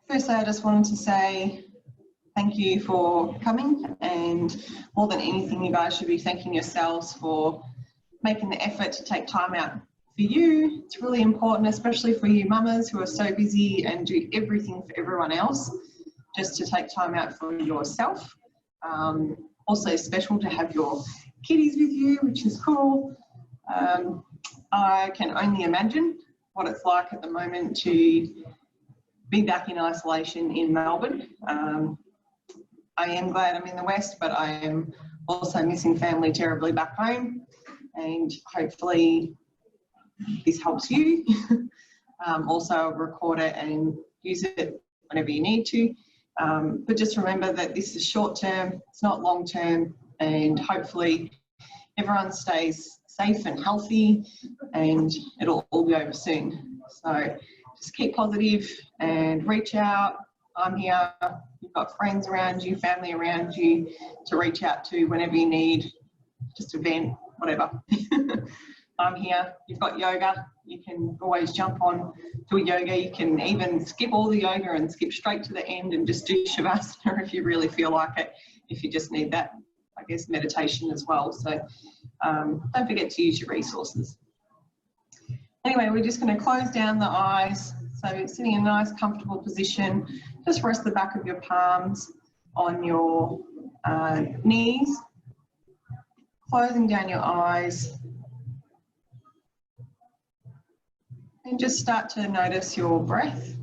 Firstly, I just wanted to say thank you for coming, and more than anything, you guys should be thanking yourselves for making the effort to take time out for you. It's really important, especially for you mamas who are so busy and do everything for everyone else, just to take time out for yourself. Also special to have your kiddies with you, which is cool. I can only imagine what it's like at the moment to be back in isolation in Melbourne. I am glad I'm in the West, but I am also missing family terribly back home, and hopefully this helps you. Also record it and use it whenever you need to. But just remember that this is short term, it's not long term, and hopefully everyone stays safe and healthy and it'll all be over soon. So just keep positive and reach out. I'm here. You've got friends around you, family around you to reach out to whenever you need, just a vent, whatever. I'm here. You've got yoga. You can always jump on, do a yoga. You can even skip all the yoga and skip straight to the end and just do Shavasana if you really feel like it, if you just need that, I guess, meditation as well. So don't forget to use your resources. Anyway, we're just going to close down the eyes. So sitting in a nice comfortable position, just rest the back of your palms on your knees, closing down your eyes, and just start to notice your breath.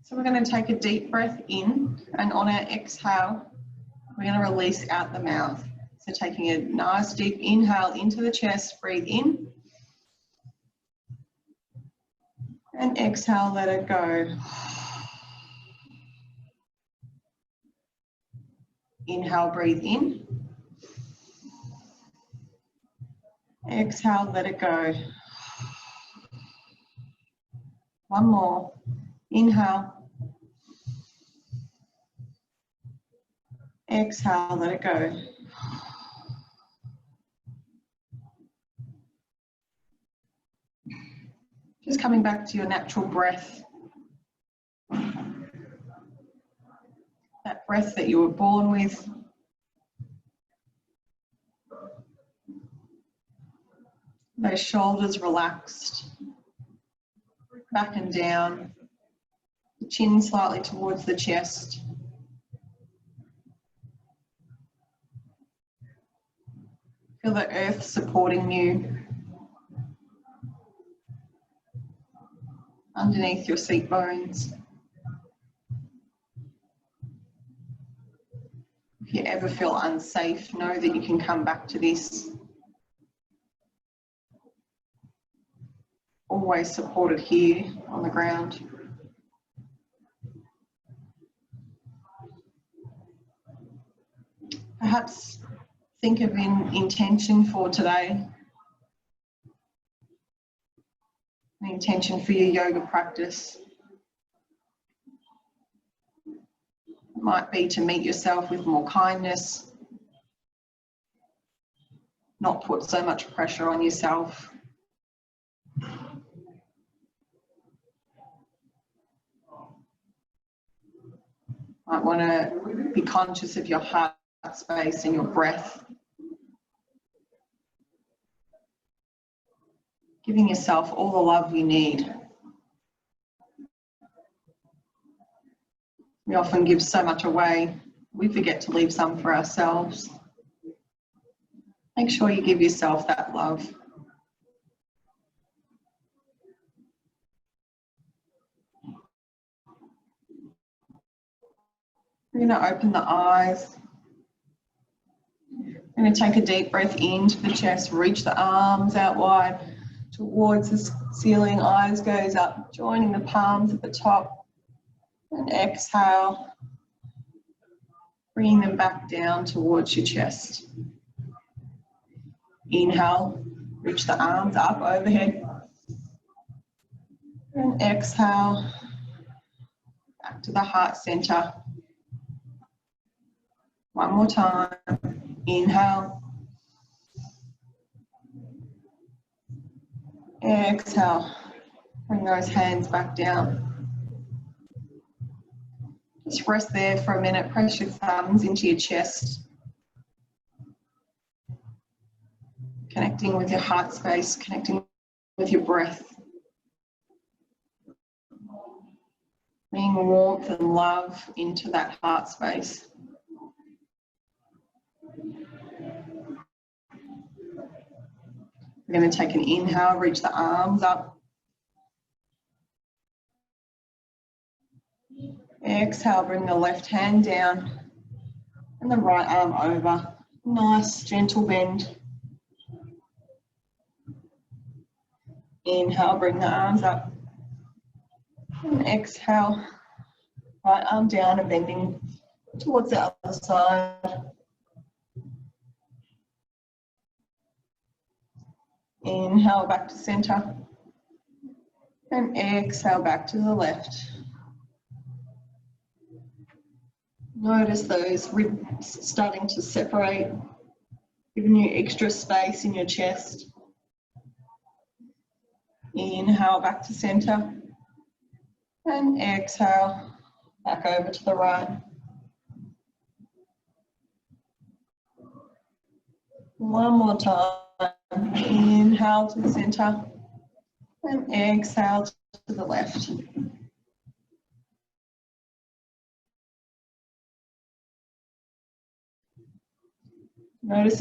So we're going to take a deep breath in, and on our exhale, we're going to release out the mouth. So taking a nice deep inhale into the chest, breathe in. And exhale, let it go. Inhale, breathe in. Exhale, let it go. One more. Inhale. Exhale, let it go. Just coming back to your natural breath. That breath that you were born with. Those shoulders relaxed, back and down, the chin slightly towards the chest. Feel the earth supporting you underneath your seat bones. If you ever feel unsafe, know that you can come back to this. Always supported here on the ground. Perhaps think of an intention for today. An intention for your yoga practice. It might be to meet yourself with more kindness, not put so much pressure on yourself. Might want to be conscious of your heart space and your breath. Giving yourself all the love you need. We often give so much away, we forget to leave some for ourselves. Make sure you give yourself that love. We're going to open the eyes. We're going to take a deep breath into the chest, reach the arms out wide towards the ceiling, eyes gaze up, joining the palms at the top, and exhale, bringing them back down towards your chest. Inhale, reach the arms up overhead, and exhale, back to the heart center. One more time. Inhale. Exhale, bring those hands back down. Just rest there for a minute, press your thumbs into your chest. Connecting with your heart space, connecting with your breath. Bringing warmth and love into that heart space. We're going to take an inhale, reach the arms up. Exhale, bring the left hand down and the right arm over. Nice, gentle bend. Inhale, bring the arms up. And exhale, right arm down and bending towards the other side. Inhale, back to center. And exhale, back to the left. Notice those ribs starting to separate, giving you extra space in your chest. Inhale, back to center. And exhale, back over to the right. One more time. Inhale to the center. And exhale to the left. Notice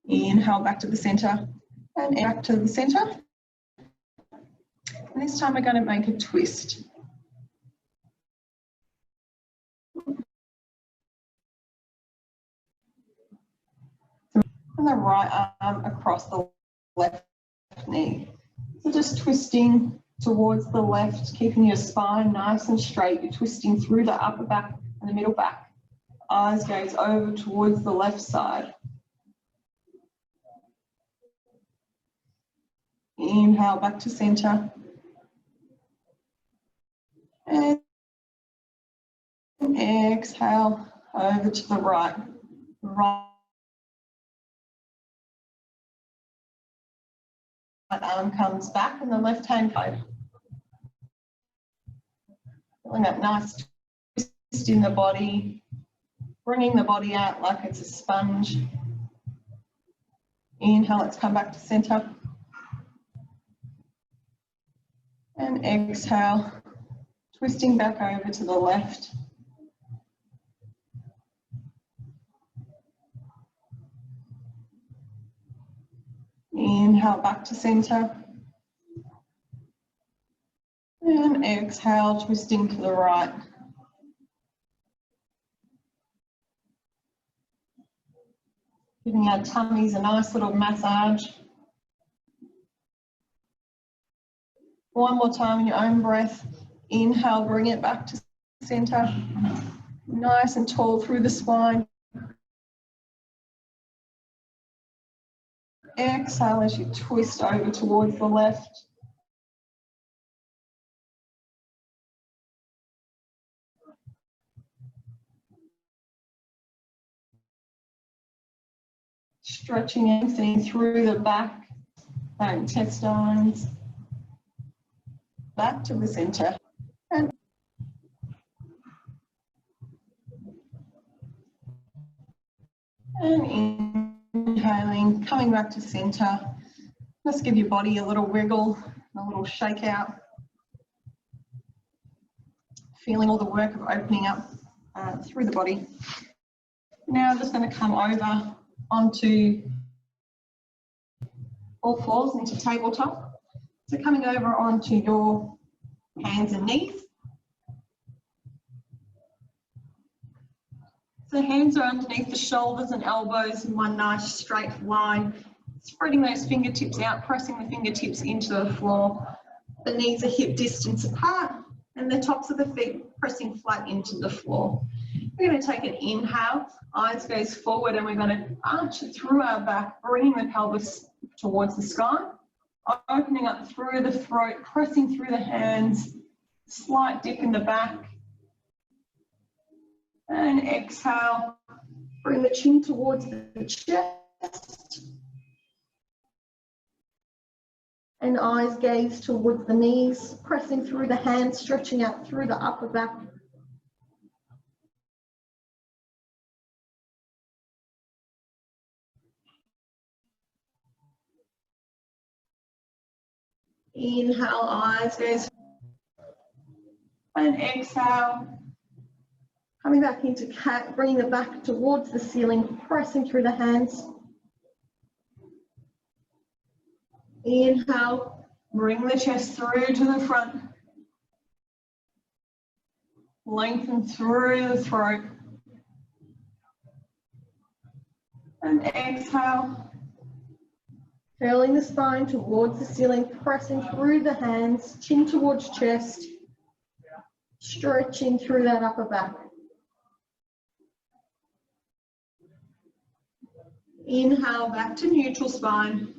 inhale back to the center and back to the center. And this time we're going to make a twist. And the right arm across the left knee. So just twisting towards the left, keeping your spine nice and straight. You're twisting through the upper back and the middle back. Eyes gaze over towards the left side. Inhale back to center. And exhale over to the right. Right arm comes back and the left hand side. Feeling that nice twist in the body, bringing the body out like it's a sponge. Inhale, let's come back to center. And exhale, twisting back over to the left. Inhale back to center. And exhale, twisting to the right. Giving our tummies a nice little massage. One more time in your own breath. Inhale, bring it back to center. Nice and tall through the spine. Exhale as you twist over towards the left. Stretching everything through the back, intestines. Back to the center. And inhaling, coming back to center. Let's give your body a little wiggle, a little shake out. Feeling all the work of opening up through the body. Now I'm just going to come over onto all fours into tabletop. So coming over onto your hands and knees. So hands are underneath the shoulders and elbows in one nice straight line. Spreading those fingertips out, pressing the fingertips into the floor. The knees are hip distance apart and the tops of the feet pressing flat into the floor. We're going to take an inhale, eyes gaze forward, and we're going to arch it through our back, bringing the pelvis towards the sky, opening up through the throat, pressing through the hands, Slight dip in the back. And exhale, bring the chin towards the chest. And eyes gaze towards the knees, pressing through the hands, stretching out through the upper back. Inhale, eyes gaze. And exhale, coming back into cat, bringing the back towards the ceiling, pressing through the hands. Inhale, bring the chest through to the front. Lengthen through the throat. And exhale, curling the spine towards the ceiling, pressing through the hands, chin towards chest, stretching through that upper back. Inhale, back to neutral spine.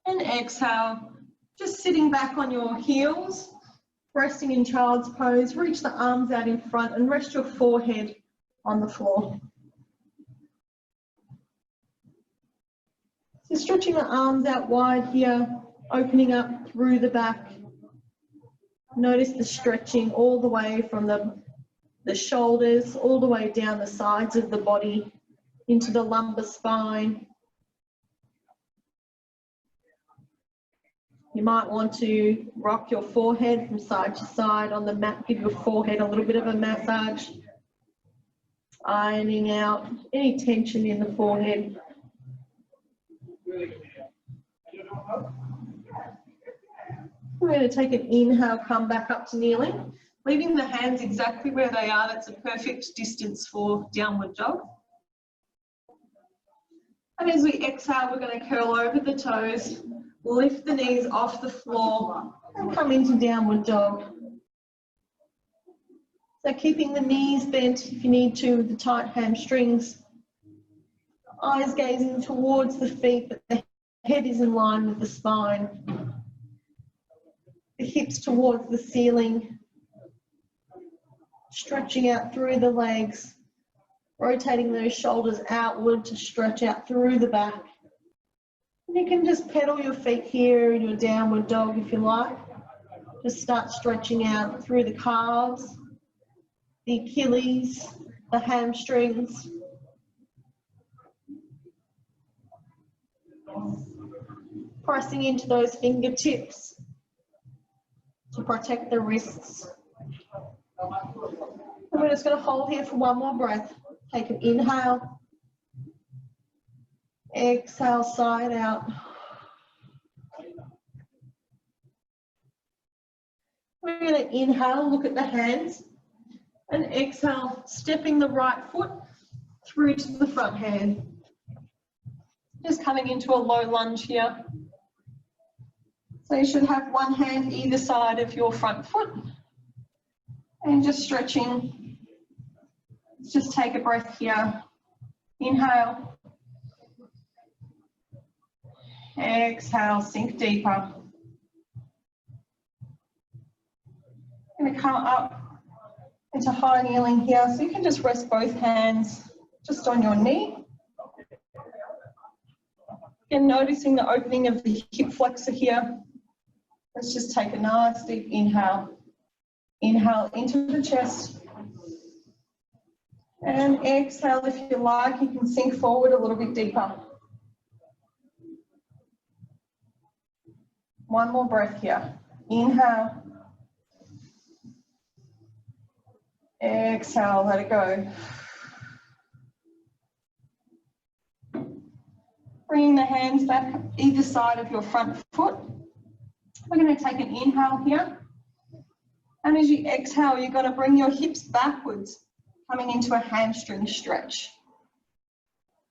And exhale, just sitting back on your heels, resting in child's pose. Reach the arms out in front and rest your forehead on the floor. So stretching the arms out wide here, opening up through the back. Notice the stretching all the way from the shoulders, all the way down the sides of the body, into the lumbar spine. You might want to rock your forehead from side to side on the mat, give your forehead a little bit of a massage, ironing out any tension in the forehead. We're going to take an inhale, come back up to kneeling, leaving the hands exactly where they are. That's a perfect distance for downward dog. And as we exhale, we're going to curl over the toes, lift the knees off the floor and come into downward dog. So keeping the knees bent if you need to with the tight hamstrings, eyes gazing towards the feet, but the head is in line with the spine. The hips towards the ceiling, stretching out through the legs, rotating those shoulders outward to stretch out through the back. And you can just pedal your feet here in your downward dog if you like. Just start stretching out through the calves, the Achilles, the hamstrings. Pressing into those fingertips to protect the wrists. And we're just going to hold here for one more breath. Take an inhale. Exhale, side out. We're going to inhale, look at the hands, and exhale, stepping the right foot through to the front hand. Just coming into a low lunge here. So you should have one hand either side of your front foot. And just stretching. Let's just take a breath here. Inhale. Exhale, sink deeper. I'm going to come up into high kneeling here. So you can just rest both hands just on your knee. Again, noticing the opening of the hip flexor here. Let's just take a nice deep inhale. Inhale into the chest. And exhale, if you like, you can sink forward a little bit deeper. One more breath here. Inhale. Exhale, let it go. Bringing the hands back either side of your front foot. We're going to take an inhale here. And as you exhale, you're going to bring your hips backwards, coming into a hamstring stretch.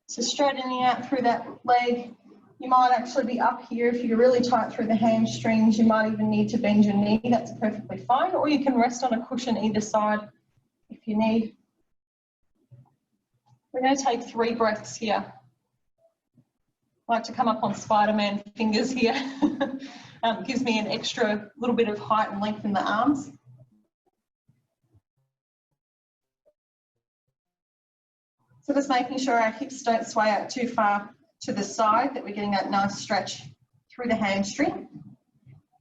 So straightening out through that leg. You might actually be up here if you're really tight through the hamstrings. You might even need to bend your knee. That's perfectly fine. Or you can rest on a cushion either side if you need. We're going to take 3 breaths here. I like to come up on Spider-Man fingers here. gives me an extra little bit of height and length in the arms. So just making sure our hips don't sway out too far to the side, that we're getting that nice stretch through the hamstring.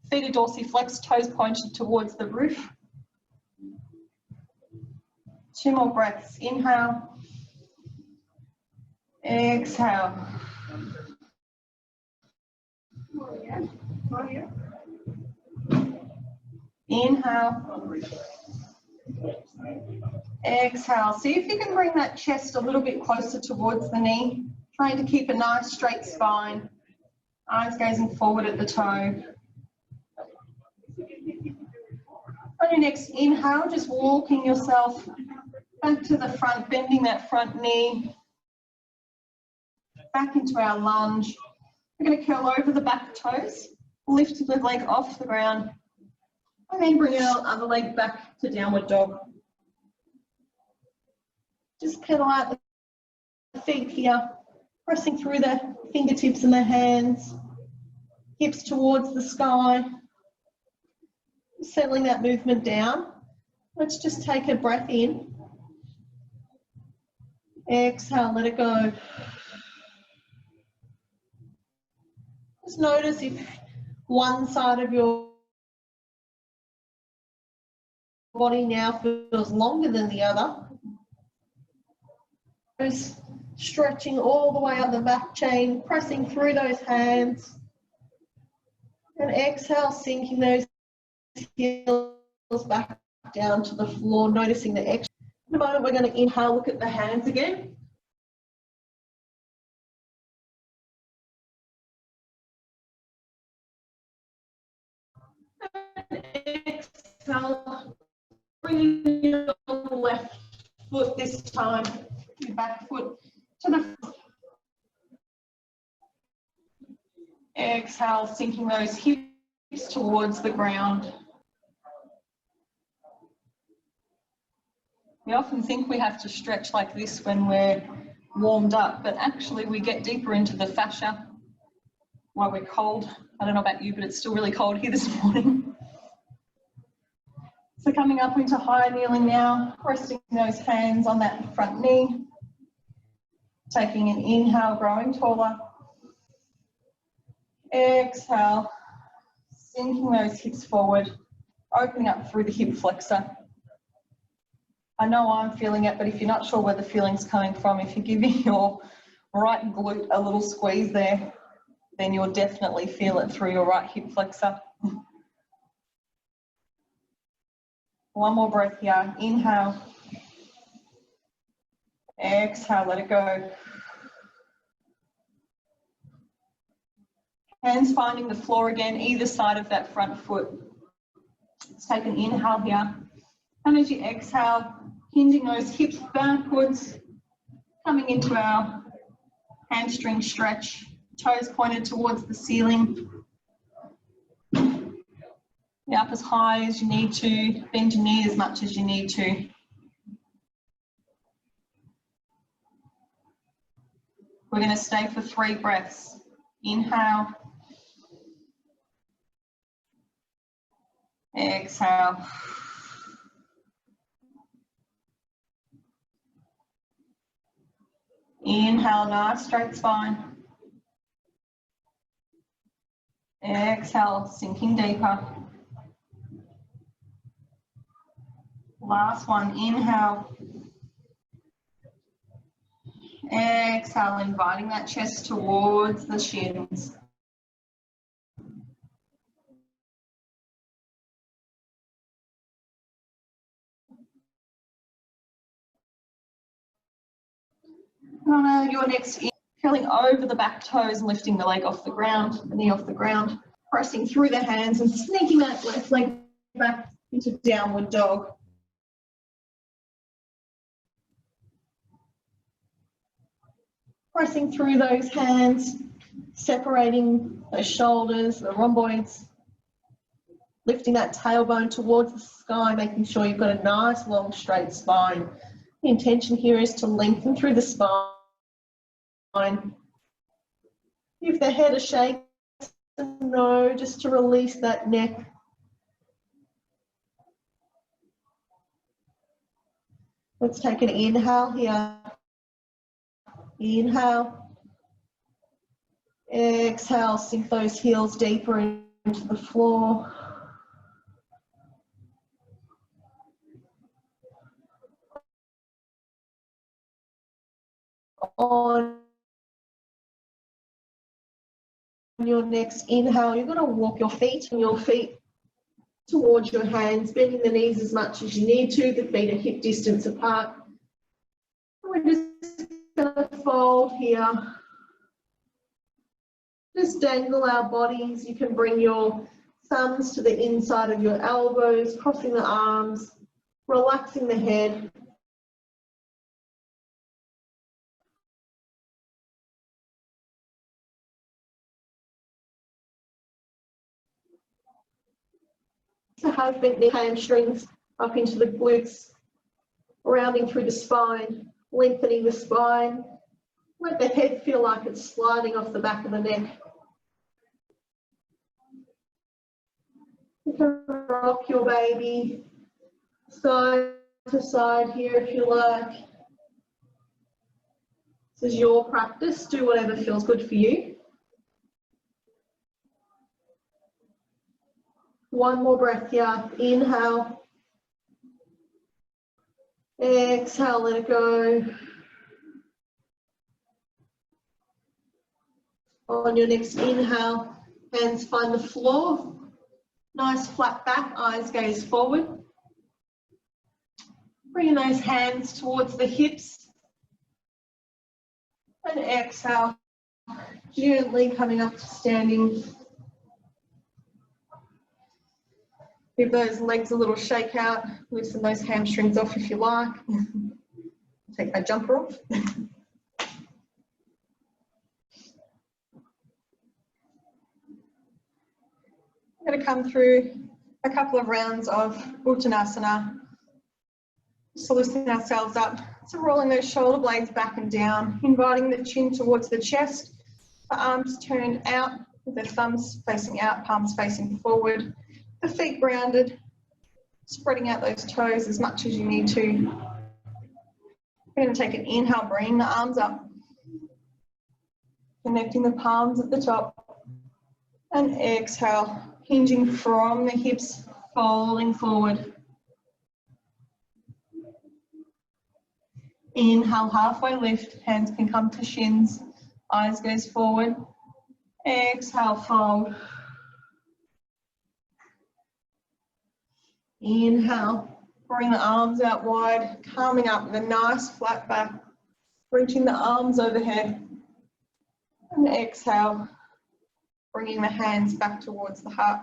Feet are dorsiflexed, toes pointed towards the roof. 2 more breaths. Inhale. Exhale. Inhale. Exhale. See if you can bring that chest a little bit closer towards the knee. Trying to keep a nice straight spine. Eyes gazing forward at the toe. On your next inhale, just walking yourself back to the front, bending that front knee. Back into our lunge. We're going to curl over the back toes, lift the leg off the ground, and then bring our other leg back to downward dog. Just pedal out the feet here, pressing through the fingertips and the hands, hips towards the sky, settling that movement down. Let's just take a breath in. Exhale, let it go. Just notice if one side of your body now feels longer than the other. Just stretching all the way up the back chain, pressing through those hands. And exhale, sinking those heels back down to the floor, noticing the extra. In a moment, we're going to inhale, look at the hands again. And exhale, bringing your left foot this time, your back foot to the front. Exhale, sinking those hips towards the ground. We often think we have to stretch like this when we're warmed up, but actually we get deeper into the fascia while we're cold. I don't know about you, but it's still really cold here this morning. So coming up into high kneeling now, resting those hands on that front knee. Taking an inhale, growing taller. Exhale, sinking those hips forward, opening up through the hip flexor. I know I'm feeling it, but if you're not sure where the feeling's coming from, if you're giving your right glute a little squeeze there, then you'll definitely feel it through your right hip flexor. One more breath here. Inhale. Exhale, let it go. Hands finding the floor again, either side of that front foot. Let's take an inhale here. And as you exhale, hinging those hips backwards, coming into our hamstring stretch, toes pointed towards the ceiling. Up as high as you need to, bend your knee as much as you need to. We're going to stay for 3 breaths. Inhale. Exhale. Inhale, nice straight spine. Exhale, sinking deeper. Last one, inhale. Exhale, inviting that chest towards the shins. On your next in, curling over the back toes and lifting the leg off the ground, the knee off the ground, pressing through the hands and sneaking that left leg back into downward dog. Pressing through those hands, separating those shoulders, the rhomboids, lifting that tailbone towards the sky, making sure you've got a nice long straight spine. The intention here is to lengthen through the spine. Give the head a shake, and no, just to release that neck. Let's take an inhale here. Inhale. Exhale, sink those heels deeper into the floor. On your next inhale, you're going to walk your feet towards your hands, bending the knees as much as you need to. The feet are hip distance apart. We're just going to fold here. Just dangle our bodies. You can bring your thumbs to the inside of your elbows, crossing the arms, relaxing the head. So have bent the hamstrings up into the glutes, rounding through the spine, lengthening the spine. Let the head feel like it's sliding off the back of the neck. You can rock your baby side to side here if you like. This is your practice. Do whatever feels good for you. One more breath here. Inhale. Exhale, let it go. On your next inhale, hands find the floor. Nice flat back, eyes gaze forward. Bring those hands towards the hips. And exhale, gently coming up to standing. Give those legs a little shake out. Loosen those hamstrings off if you like. Take that jumper off. I'm going to come through a couple of rounds of Uttanasana. So loosening ourselves up. So rolling those shoulder blades back and down, inviting the chin towards the chest, the arms turned out with the thumbs facing out, palms facing forward, the feet grounded, spreading out those toes as much as you need to. We're going to take an inhale, bring the arms up, connecting the palms at the top, and exhale, hinging from the hips, folding forward. Inhale, halfway lift, hands can come to shins, eyes gaze forward. Exhale, fold. Inhale, bring the arms out wide, coming up with a nice flat back, reaching the arms overhead. And exhale, bringing the hands back towards the heart.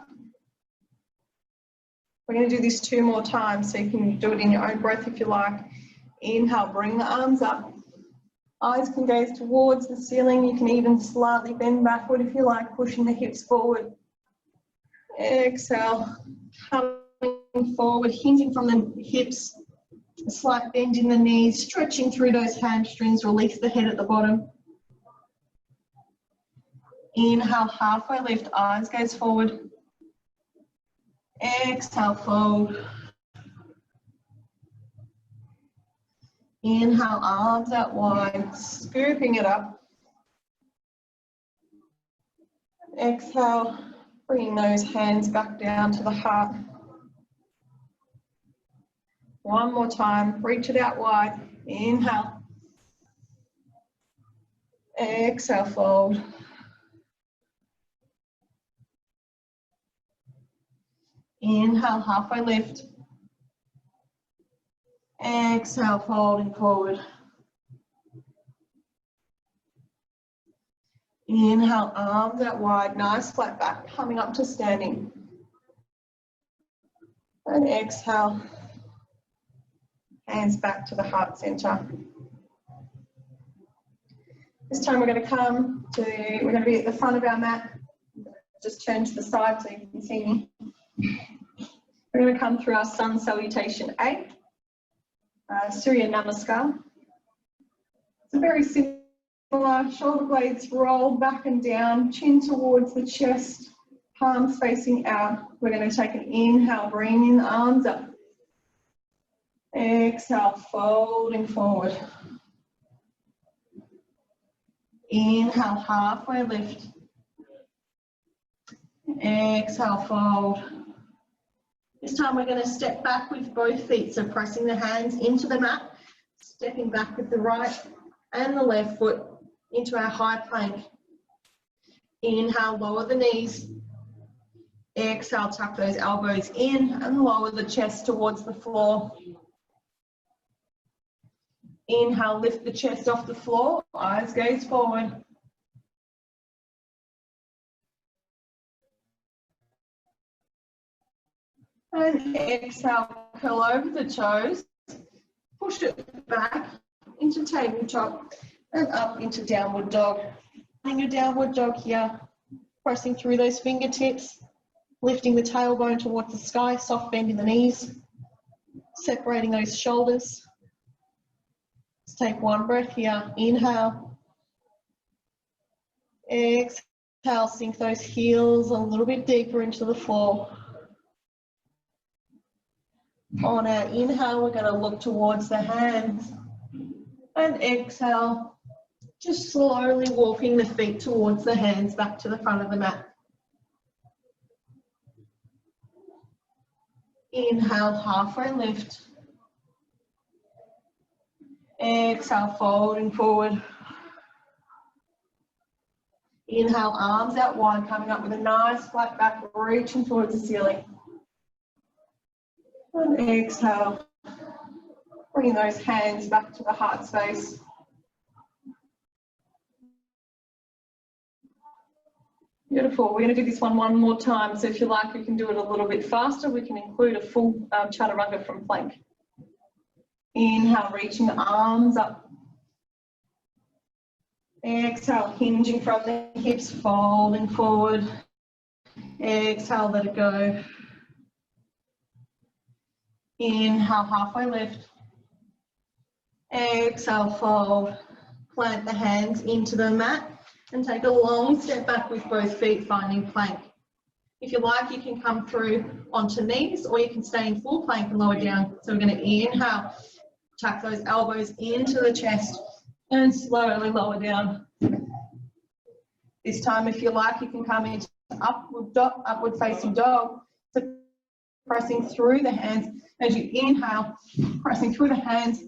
We're going to do this 2 more times, so you can do it in your own breath if you like. Inhale, bring the arms up. Eyes can gaze towards the ceiling. You can even slightly bend backward if you like, pushing the hips forward. Exhale, coming forward, hinging from the hips. A slight bend in the knees, stretching through those hamstrings. Release the head at the bottom. Inhale, halfway lift, eyes gaze forward. Exhale, fold. Inhale, arms out wide, scooping it up. Exhale, bringing those hands back down to the heart. One more time, reach it out wide. Inhale. Exhale, fold. Inhale, halfway lift. Exhale, folding forward. Inhale, arms out wide, nice flat back, coming up to standing. And exhale, hands back to the heart center. This time we're going to be at the front of our mat. Just turn to the side so you can see me. We're going to come through our sun salutation A. Surya Namaskar. It's a very simple shoulder blades roll back and down, chin towards the chest, palms facing out. We're going to take an inhale, bringing the arms up. Exhale, folding forward. Inhale, halfway lift. Exhale, fold. This time we're going to step back with both feet, so pressing the hands into the mat, stepping back with the right and the left foot into our high plank. Inhale, lower the knees. Exhale, tuck those elbows in and lower the chest towards the floor. Inhale, lift the chest off the floor, eyes gaze forward. And exhale, curl over the toes, push it back into tabletop and up into downward dog. In your downward dog here, pressing through those fingertips, lifting the tailbone towards the sky, soft bend in the knees, separating those shoulders. Let's take one breath here. Inhale. Exhale, sink those heels a little bit deeper into the floor. On our inhale, we're going to look towards the hands. And exhale, just slowly walking the feet towards the hands back to the front of the mat. Inhale, halfway lift. Exhale, folding forward. Inhale, arms out wide, coming up with a nice flat back, reaching towards the ceiling. And exhale, bringing those hands back to the heart space. Beautiful. We're going to do this one more time. So if you like, we can do it a little bit faster. We can include a full chaturanga from plank. Inhale, reaching the arms up. Exhale, hinging from the hips, folding forward. Exhale, let it go. Inhale, halfway lift. Exhale, fold. Plant the hands into the mat and take a long step back with both feet, finding plank. If you like, you can come through onto knees, or you can stay in full plank and lower down. So we're going to inhale, tuck those elbows into the chest and slowly lower down. This time, if you like, you can come into upward facing dog. So pressing through the hands as you inhale, pressing through the hands,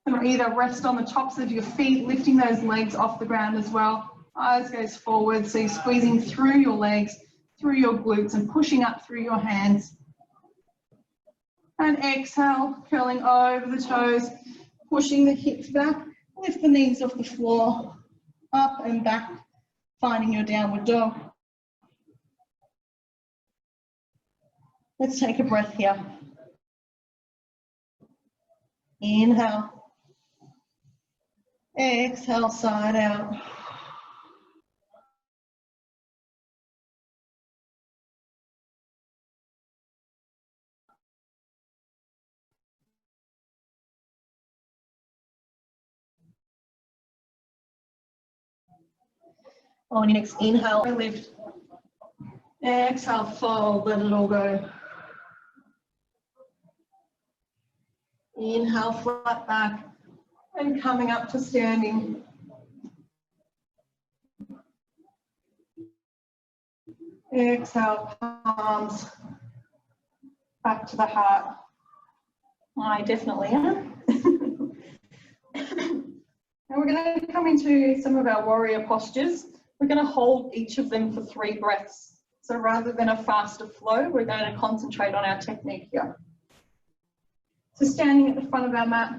and either rest on the tops of your feet, lifting those legs off the ground as well. Eyes goes forward, so you're squeezing through your legs, through your glutes, and pushing up through your hands. And exhale, curling over the toes, pushing the hips back, lift the knees off the floor, up and back, finding your downward dog. Let's take a breath here. Inhale. Exhale, side out. On your next inhale, lift. Exhale, fold, let it all go. Inhale, flat back, and coming up to standing. Exhale, palms back to the heart. I definitely am. And we're going to come into some of our warrior postures. We're going to hold each of them for 3 breaths. So rather than a faster flow, we're going to concentrate on our technique here. So standing at the front of our mat,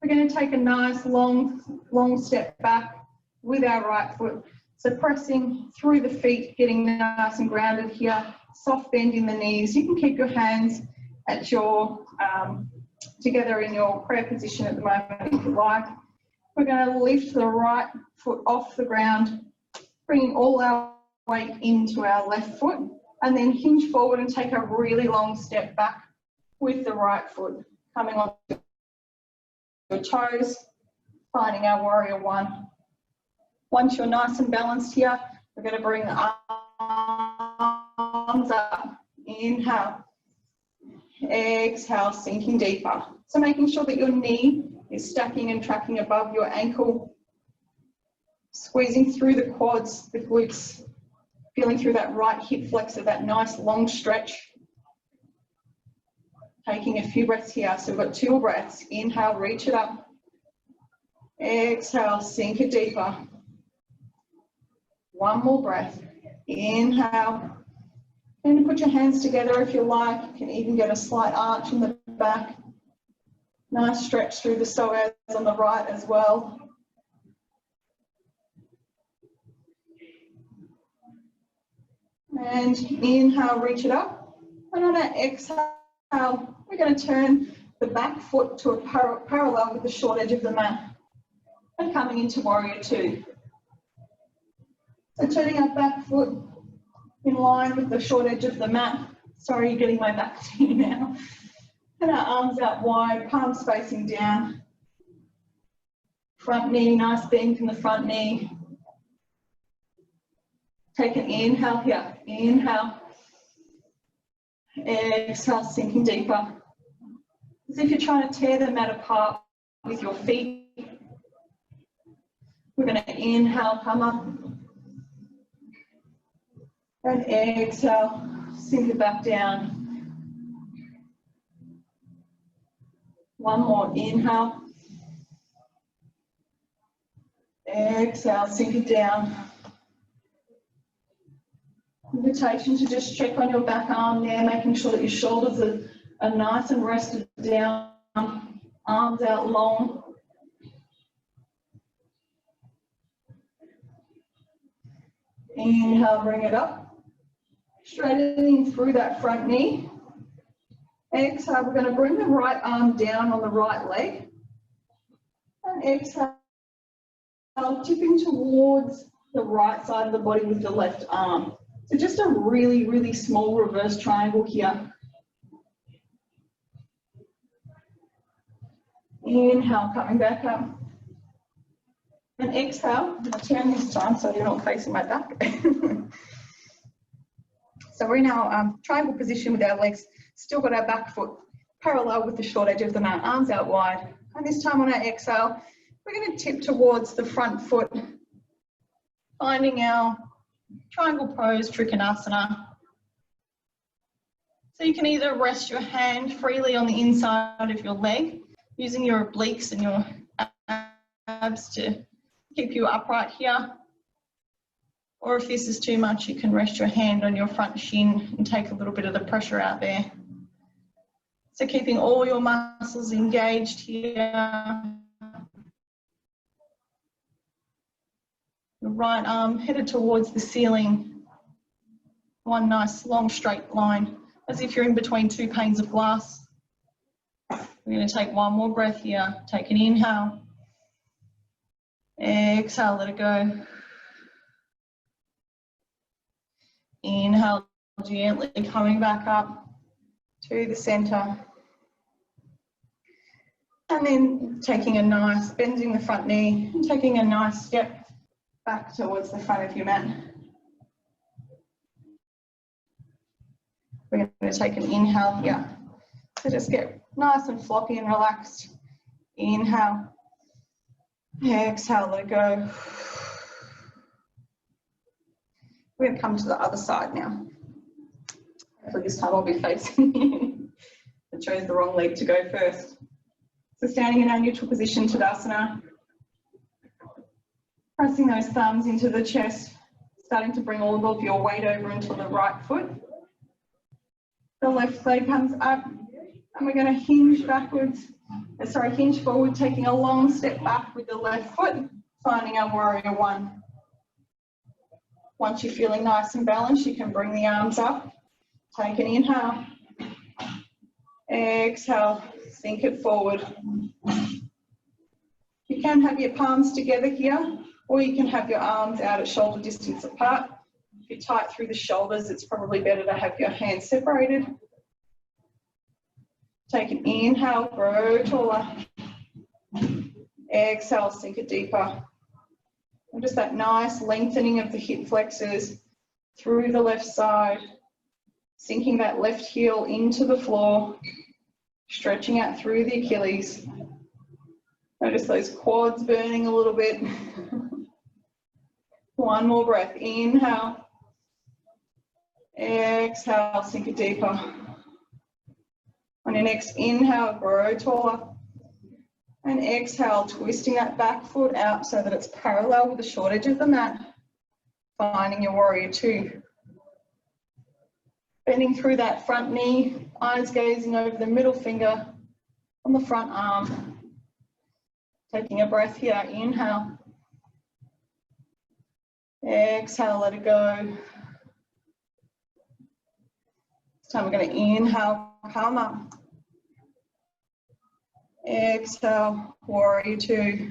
we're going to take a nice long step back with our right foot. So pressing through the feet, getting nice and grounded here, soft bend in the knees. You can keep your hands at your, together in your prayer position at the moment if you like. We're going to lift the right foot off the ground, bringing all our weight into our left foot, and then hinge forward and take a really long step back with the right foot, coming on your toes, finding our warrior 1. Once you're nice and balanced here, we're going to bring the arms up. Inhale. Exhale, sinking deeper. So making sure that your knee is stacking and tracking above your ankle. Squeezing through the quads, the glutes. Feeling through that right hip flexor, that nice long stretch. Taking a few breaths here. So we've got 2 more breaths. Inhale, reach it up. Exhale, sink it deeper. 1 more breath. Inhale. And put your hands together if you like. You can even get a slight arch in the back. Nice stretch through the psoas on the right as well. And inhale, reach it up. And on our exhale, we're going to turn the back foot to a parallel with the short edge of the mat. And coming into warrior 2. So turning our back foot in line with the short edge of the mat. Sorry, you're getting my back to you now. And our arms out wide, palms facing down. Front knee, nice bend in the front knee. Take an inhale here. Inhale. Exhale, sinking deeper. As if you're trying to tear the mat apart with your feet. We're going to inhale, come up. And exhale, sink it back down. 1 more, inhale. Exhale, sink it down. Invitation to just check on your back arm there, making sure that your shoulders are nice and rested down, arms out long. Inhale, bring it up. Straightening through that front knee. Exhale, we're going to bring the right arm down on the right leg. And exhale, tipping towards the right side of the body with the left arm. So just a really, really small reverse triangle here. Inhale, coming back up. And exhale, I'll turn this time so you're not facing my back. So we're in our triangle position with our legs, still got our back foot parallel with the short edge of the mat, arms out wide. And this time on our exhale, we're going to tip towards the front foot, finding our triangle pose, Trikonasana. So you can either rest your hand freely on the inside of your leg, using your obliques and your abs to keep you upright here. Or if this is too much, you can rest your hand on your front shin and take a little bit of the pressure out there. So keeping all your muscles engaged here. Your right arm headed towards the ceiling. 1 nice long straight line, as if you're in between 2 panes of glass. We're going to take 1 more breath here. Take an inhale. Exhale, let it go. Inhale, gently coming back up to the center. And then taking a nice, bending the front knee, and taking a nice step back towards the front of your mat. We're going to take an inhale here. So just get nice and floppy and relaxed. Inhale. Exhale, let it go. We're going to come to the other side now. Hopefully this time I'll be facing you. I chose the wrong leg to go first. So standing in our neutral position, Tadasana. Pressing those thumbs into the chest, starting to bring all of your weight over into the right foot. The left leg comes up, and we're going to hinge backwards. Hinge forward, taking a long step back with the left foot, finding our warrior 1. Once you're feeling nice and balanced, you can bring the arms up. Take an inhale. Exhale, sink it forward. You can have your palms together here, or you can have your arms out at shoulder distance apart. If you're tight through the shoulders, it's probably better to have your hands separated. Take an inhale, grow taller. Exhale, sink it deeper. And just that nice lengthening of the hip flexors through the left side, sinking that left heel into the floor, stretching out through the Achilles. Notice those quads burning a little bit. One more breath. Inhale. Exhale, sink it deeper. On your next inhale, grow taller. And exhale, twisting that back foot out so that it's parallel with the short edge of the mat. Finding your warrior two. Bending through that front knee, eyes gazing over the middle finger on the front arm. Taking a breath here, inhale. Exhale, let it go. This time we're going to inhale, come up. Exhale, warrior two.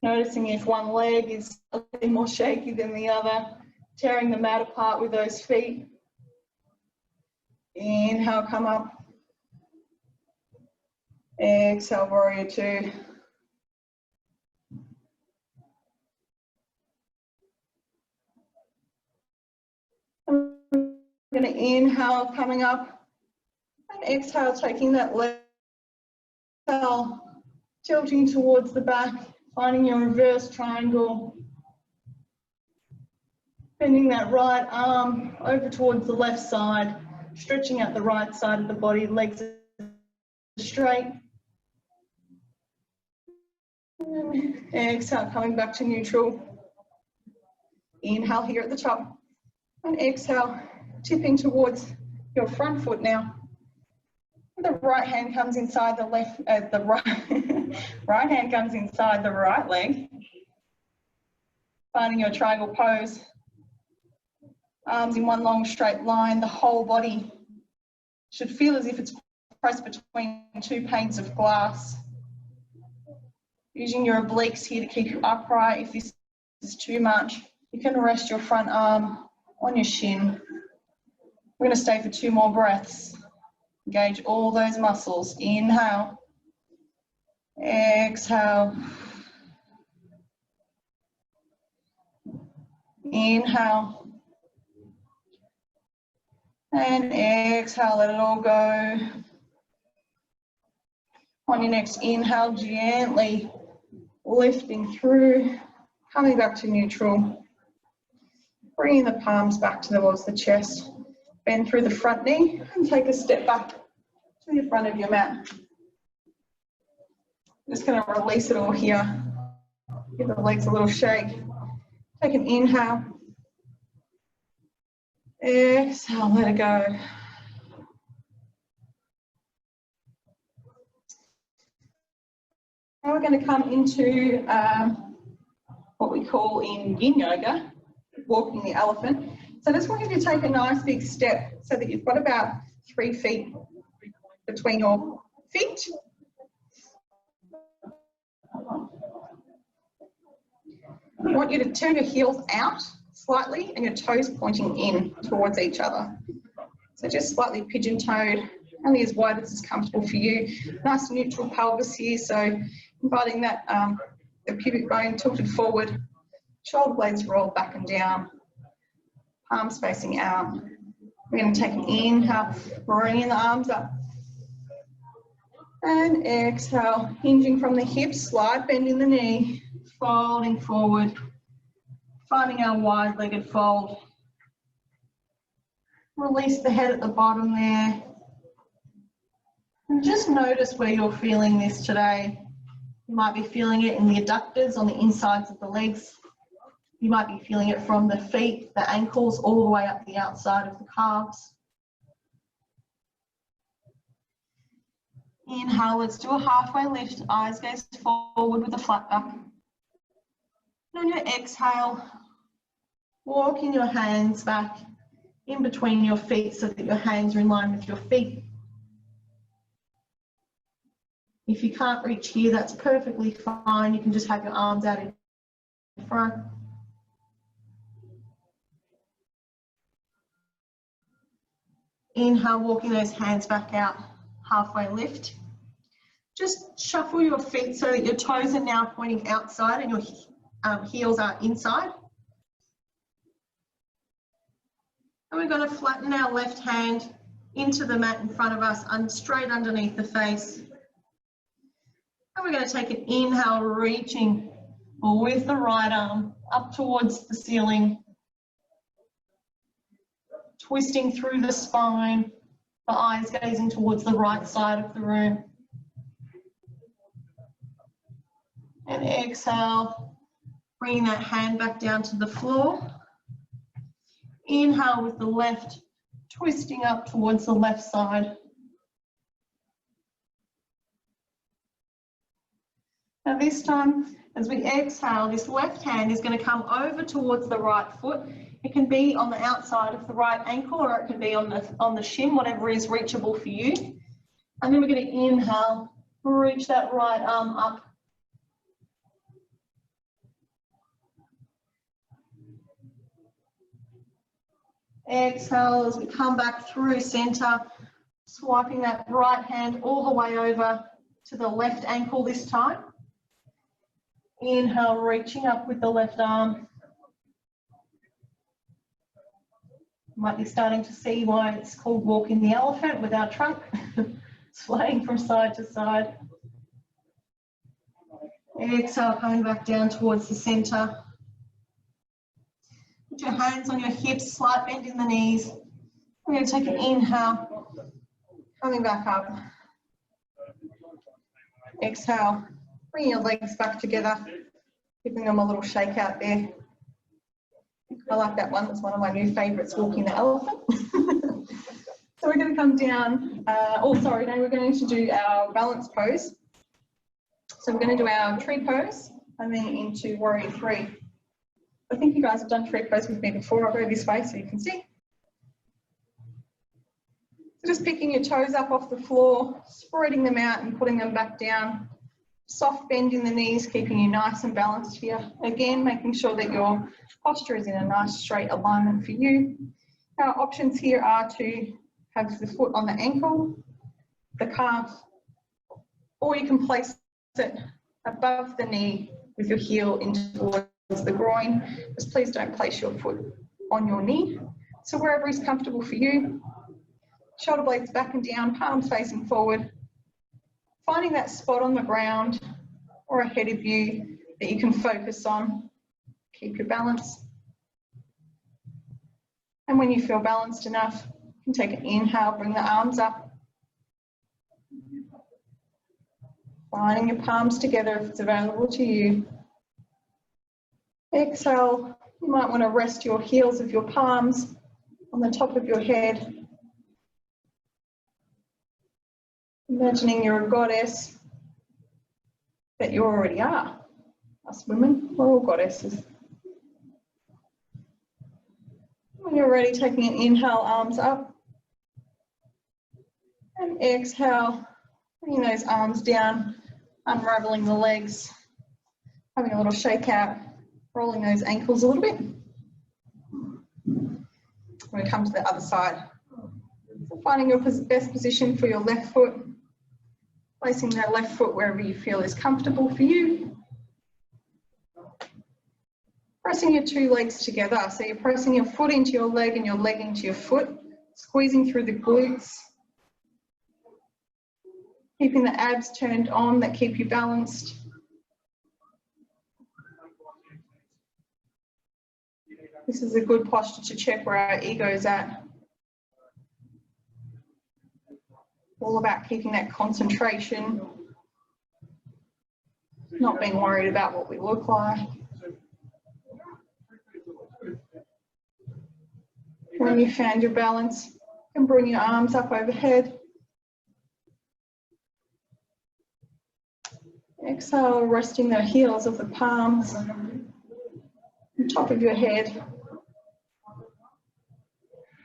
Noticing if one leg is a little more shaky than the other, tearing the mat apart with those feet. Inhale, come up. Exhale, warrior two. I'm going to inhale, coming up. And exhale, taking that leg, tilting towards the back, finding your reverse triangle. Bending that right arm over towards the left side, stretching out the right side of the body, legs straight. And exhale, coming back to neutral. Inhale here at the top. And exhale, tipping towards your front foot now. The right hand comes inside the left, right hand comes inside the right leg. Finding your triangle pose. Arms in one long straight line. The whole body should feel as if it's pressed between two panes of glass. Using your obliques here to keep you upright. If this is too much, you can rest your front arm on your shin. We're going to stay for 2 more breaths. Engage all those muscles. Inhale. Exhale. Inhale. And exhale, let it all go. On your next inhale, gently lifting through, coming back to neutral. Bringing the palms back towards the chest. Bend through the front knee and take a step back to the front of your mat. Just going to release it all here. Give the legs a little shake. Take an inhale. Exhale, let it go. Now we're going to come into what we call in yin yoga, walking the elephant. So I just want you to take a nice big step so that you've got about 3 feet between your feet. I want you to turn your heels out slightly and your toes pointing in towards each other. So just slightly pigeon-toed, only as wide as is comfortable for you. Nice neutral pelvis here, so inviting that the pubic bone tilted forward, shoulder blades rolled back and down. Arms facing out. We're going to take an inhale, bringing the arms up. And exhale, hinging from the hips, slight bend in the knee, folding forward, finding our wide-legged fold. Release the head at the bottom there. And just notice where you're feeling this today. You might be feeling it in the adductors on the insides of the legs. You might be feeling it from the feet, the ankles, all the way up the outside of the calves. Inhale, let's do a halfway lift. Eyes gaze forward with a flat back. And on your exhale, walking your hands back in between your feet so that your hands are in line with your feet. If you can't reach here, that's perfectly fine. You can just have your arms out in front. Inhale, walking those hands back out, halfway lift. Just shuffle your feet so that your toes are now pointing outside and your heels are inside. And we're going to flatten our left hand into the mat in front of us, straight underneath the face. And we're going to take an inhale, reaching with the right arm up towards the ceiling, twisting through the spine, the eyes gazing towards the right side of the room. And exhale, bringing that hand back down to the floor. Inhale with the left, twisting up towards the left side. Now this time, as we exhale, this left hand is going to come over towards the right foot. It can be on the outside of the right ankle, or it can be on the shin, whatever is reachable for you. And then we're going to inhale, reach that right arm up. Exhale as we come back through center, swiping that right hand all the way over to the left ankle this time. Inhale, reaching up with the left arm. You might be starting to see why it's called walking the elephant with our trunk, swaying from side to side. Exhale, coming back down towards the center. Put your hands on your hips, slight bend in the knees. We're going to take an inhale, coming back up. Exhale, bring your legs back together, giving them a little shake out there. I like that one, that's one of my new favourites, walking the elephant. So we're going to come down, now we're going to do our balance pose. So we're going to do our tree pose and then into warrior three. I think you guys have done tree pose with me before. I'll go this way so you can see. So just picking your toes up off the floor, spreading them out and putting them back down. Soft bend in the knees, keeping you nice and balanced here. Again, making sure that your posture is in a nice straight alignment for you. Our options here are to have the foot on the ankle, the calf, or you can place it above the knee with your heel in towards the groin. Just please don't place your foot on your knee. So wherever is comfortable for you, shoulder blades back and down, palms facing forward, finding that spot on the ground or ahead of you that you can focus on. Keep your balance. And when you feel balanced enough, you can take an inhale, bring the arms up. Finding your palms together if it's available to you. Exhale, you might want to rest your heels of your palms on the top of your head. Imagining you're a goddess that you already are. Us women, we're all goddesses. When you're ready, taking an inhale, arms up. And exhale, bringing those arms down, unraveling the legs, having a little shake out, rolling those ankles a little bit. When we come to the other side. So finding your best position for your left foot, placing that left foot wherever you feel is comfortable for you. Pressing your two legs together. So you're pressing your foot into your leg and your leg into your foot, squeezing through the glutes. Keeping the abs turned on that keep you balanced. This is a good posture to check where our ego is at. All about keeping that concentration, not being worried about what we look like. When you found your balance, you can bring your arms up overhead. Exhale, resting the heels of the palms on top of your head.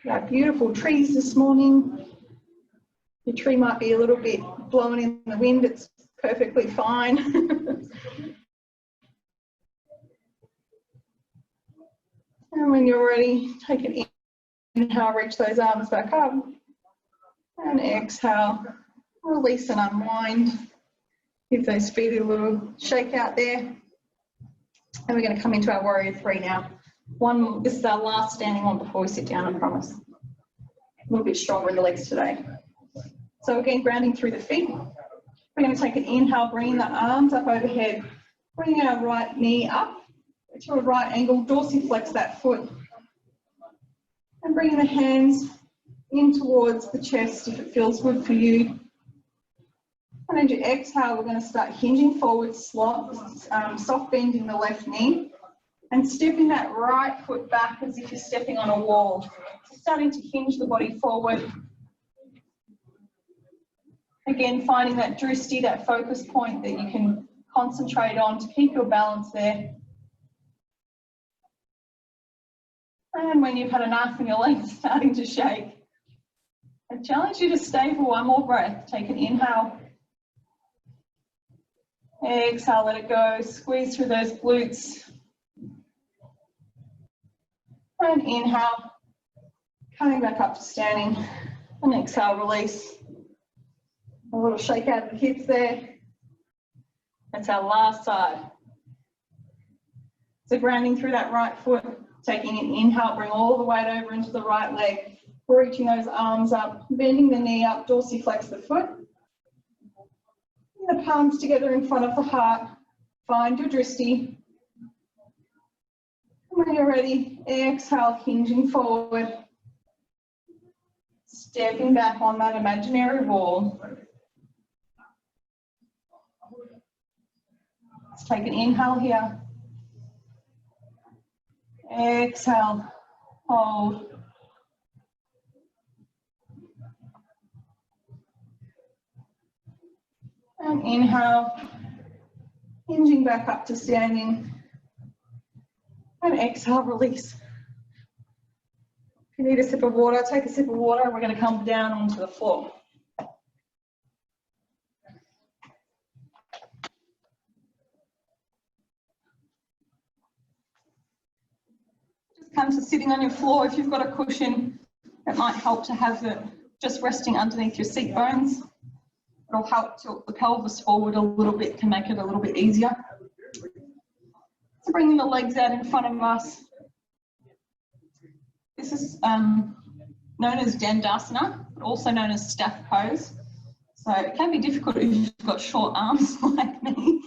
We have beautiful trees this morning. Your tree might be a little bit blowing in the wind, it's perfectly fine. And when you're ready, take an inhale, reach those arms back up. And exhale, release and unwind. Give those feet a little shake out there. And we're going to come into our warrior three now. This is our last standing one before we sit down, I promise. A little bit stronger in the legs today. So again, grounding through the feet. We're going to take an inhale, bringing the arms up overhead, bringing our right knee up to a right angle, dorsiflex that foot. And bringing the hands in towards the chest if it feels good for you. And as you exhale, we're going to start hinging forward, soft bending the left knee and stepping that right foot back as if you're stepping on a wall. Starting to hinge the body forward. Again, finding that drishti, that focus point that you can concentrate on to keep your balance there. And when you've had enough and your legs are starting to shake, I challenge you to stay for one more breath. Take an inhale. Exhale, let it go. Squeeze through those glutes. And inhale. Coming back up to standing. And exhale, release. A little shake out of the hips there. That's our last side. So grounding through that right foot. Taking an inhale, bring all the weight over into the right leg. Reaching those arms up, bending the knee up, dorsiflex the foot. The palms together in front of the heart. Find your drishti. When you're ready, exhale, hinging forward. Stepping back on that imaginary wall. Let's take an inhale here. Exhale, hold. And inhale, hinging back up to standing. And exhale, release. If you need a sip of water, take a sip of water and we're going to come down onto the floor. Just come to sitting on your floor. If you've got a cushion, it might help to have it just resting underneath your seat bones. It'll help tilt the pelvis forward a little bit, can make it a little bit easier. So bringing the legs out in front of us. This is known as Dandasana, but also known as staff pose. So it can be difficult if you've got short arms like me.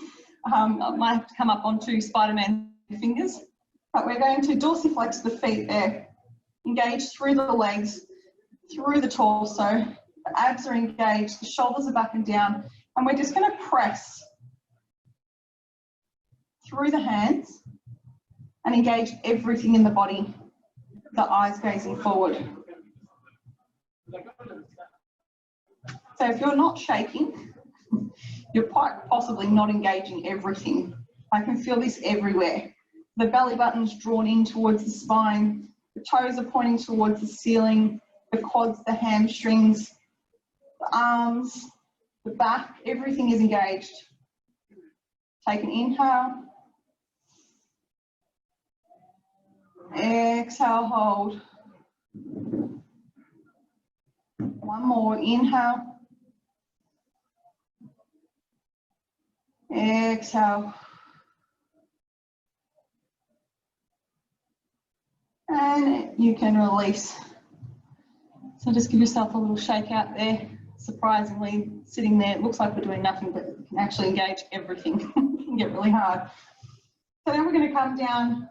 I might have to come up onto Spider-Man fingers. But we're going to dorsiflex the feet there. Engage through the legs, through the torso. The abs are engaged, the shoulders are back and down, and we're just going to press through the hands and engage everything in the body, the eyes gazing forward. So if you're not shaking, you're quite possibly not engaging everything. I can feel this everywhere. The belly button's drawn in towards the spine, the toes are pointing towards the ceiling, the quads, the hamstrings, the arms, the back, everything is engaged. Take an inhale. Exhale, hold. One more, inhale. Exhale. And you can release. So just give yourself a little shake out there. Surprisingly, sitting there, it looks like we're doing nothing, but you can actually engage everything. It can get really hard. So then we're going to come down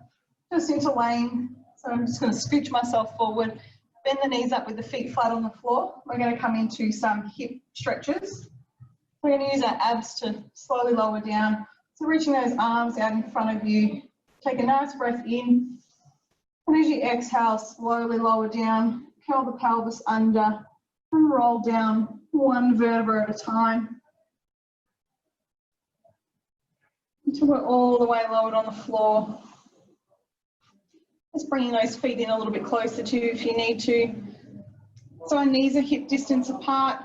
just into laying. So I'm just going to scooch myself forward, bend the knees up with the feet flat on the floor. We're going to come into some hip stretches. We're going to use our abs to slowly lower down. So reaching those arms out in front of you. Take a nice breath in. And as you exhale, slowly lower down. Curl the pelvis under and roll down one vertebra at a time until we're all the way lowered on the floor. Just bringing those feet in a little bit closer to you if you need to. So our knees are hip distance apart,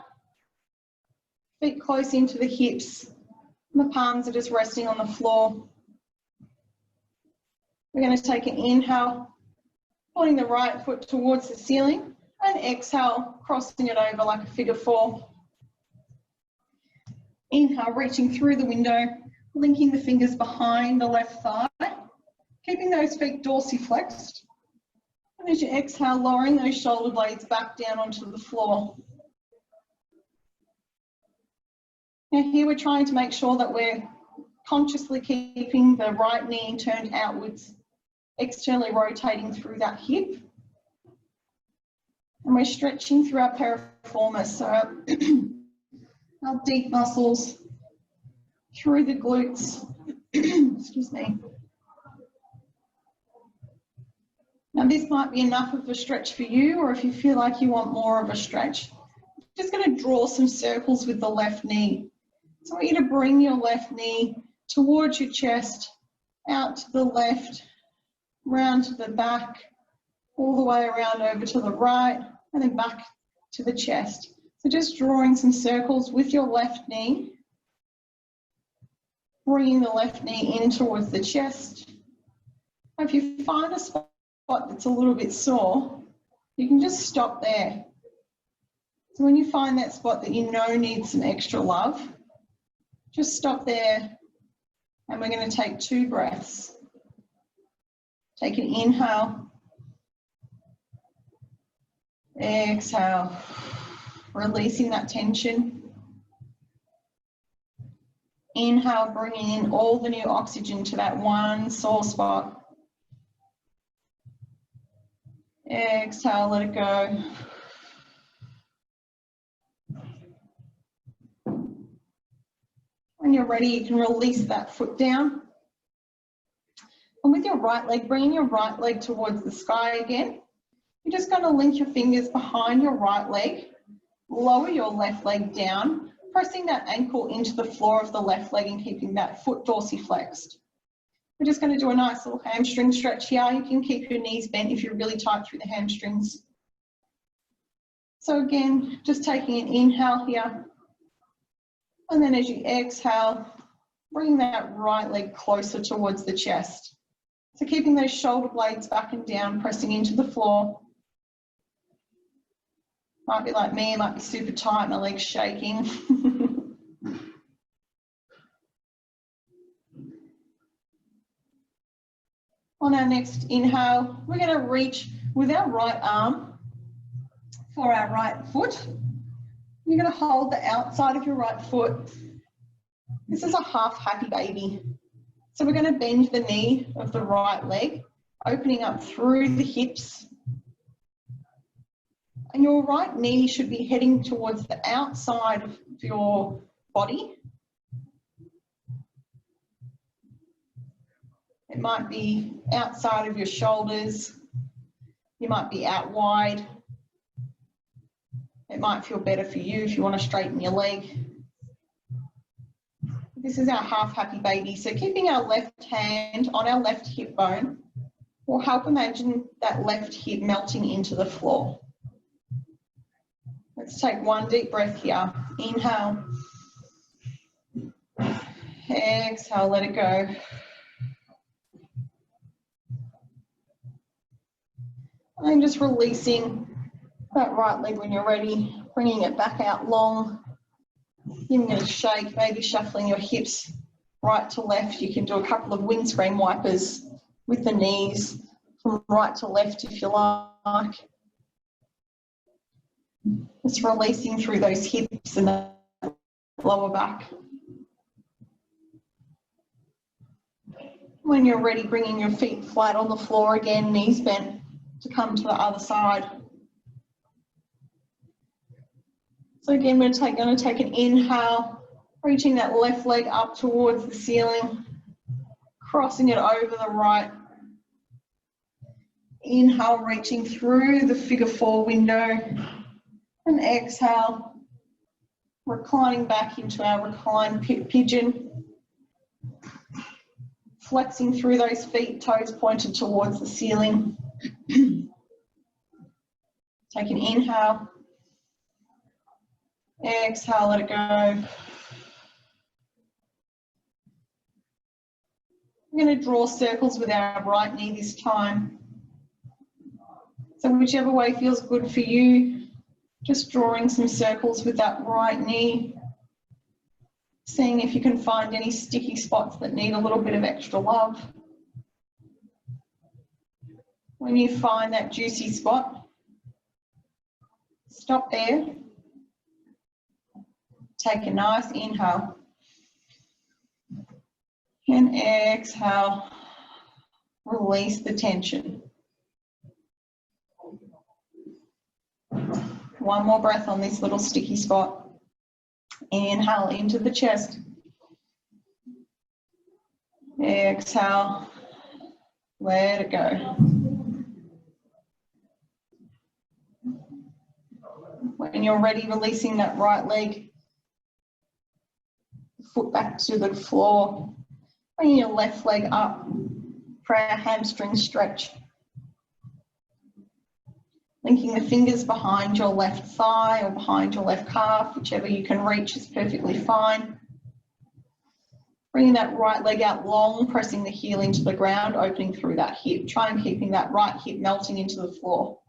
feet close into the hips, and the palms are just resting on the floor. We're going to take an inhale, pulling the right foot towards the ceiling, and exhale, crossing it over like a figure four. Inhale, reaching through the window, linking the fingers behind the left thigh, keeping those feet dorsiflexed. And as you exhale, lowering those shoulder blades back down onto the floor. Now here we're trying to make sure that we're consciously keeping the right knee turned outwards, externally rotating through that hip. And we're stretching through our piriformis, so our deep muscles through the glutes. Excuse me. Now this might be enough of a stretch for you, or if you feel like you want more of a stretch, just going to draw some circles with the left knee. So I want you to bring your left knee towards your chest, out to the left, round to the back, all the way around over to the right, and then back to the chest. So just drawing some circles with your left knee, bringing the left knee in towards the chest. If you find a spot that's a little bit sore, you can just stop there. So when you find that spot that you know needs some extra love, just stop there, and we're going to take 2 breaths. Take an inhale, exhale, releasing that tension. Inhale, bringing in all the new oxygen to that one sore spot. Exhale, let it go. When you're ready, you can release that foot down. And with your right leg, bringing your right leg towards the sky again. You're just going to link your fingers behind your right leg, lower your left leg down, pressing that ankle into the floor of the left leg and keeping that foot dorsiflexed. We're just going to do a nice little hamstring stretch here. You can keep your knees bent if you're really tight through the hamstrings. So again, just taking an inhale here. And then as you exhale, bring that right leg closer towards the chest. So keeping those shoulder blades back and down, pressing into the floor. Might be like me, might be super tight, my legs shaking. On our next inhale, we're going to reach with our right arm for our right foot. You're going to hold the outside of your right foot. This is a half happy baby. So we're going to bend the knee of the right leg, opening up through the hips. And your right knee should be heading towards the outside of your body. It might be outside of your shoulders. You might be out wide. It might feel better for you if you want to straighten your leg. This is our half happy baby. So keeping our left hand on our left hip bone will help imagine that left hip melting into the floor. Let's take one deep breath here. Inhale. Exhale, let it go. And just releasing that right leg when you're ready, bringing it back out long, giving it a shake, maybe shuffling your hips right to left. You can do a couple of windscreen wipers with the knees from right to left if you like. Just releasing through those hips and the lower back. When you're ready, bringing your feet flat on the floor again, knees bent to come to the other side. So again, we're going to take an inhale, reaching that left leg up towards the ceiling, crossing it over the right. Inhale, reaching through the figure 4 window, and exhale, reclining back into our reclined pigeon, flexing through those feet, toes pointed towards the ceiling. Take an inhale. Exhale, let it go. We're going to draw circles with our right knee this time. So whichever way feels good for you, just drawing some circles with that right knee. Seeing if you can find any sticky spots that need a little bit of extra love. When you find that juicy spot, stop there. Take a nice inhale. And exhale, release the tension. One more breath on this little sticky spot. Inhale into the chest. Exhale, let it go. When you're ready, releasing that right leg, foot back to the floor. Bring your left leg up for our hamstring stretch. Linking the fingers behind your left thigh or behind your left calf, whichever you can reach is perfectly fine. Bringing that right leg out long, pressing the heel into the ground, opening through that hip. Try and keeping that right hip melting into the floor.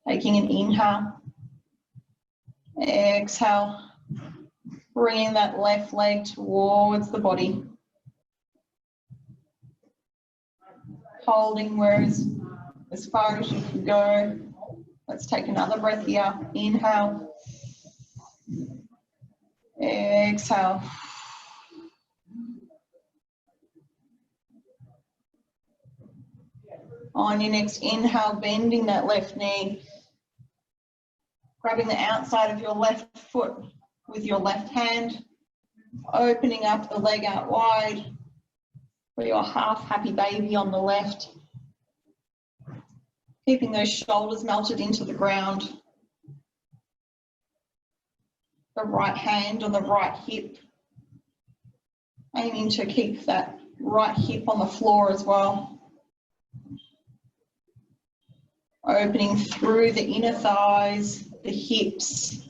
Taking an inhale. Exhale. Bringing that left leg towards the body. Holding as far as you can go. Let's take another breath here. Inhale. Exhale. On your next inhale, bending that left knee. Grabbing the outside of your left foot with your left hand. Opening up the leg out wide for your half happy baby on the left. Keeping those shoulders melted into the ground. The right hand on the right hip. Aiming to keep that right hip on the floor as well. Opening through the inner thighs, the hips.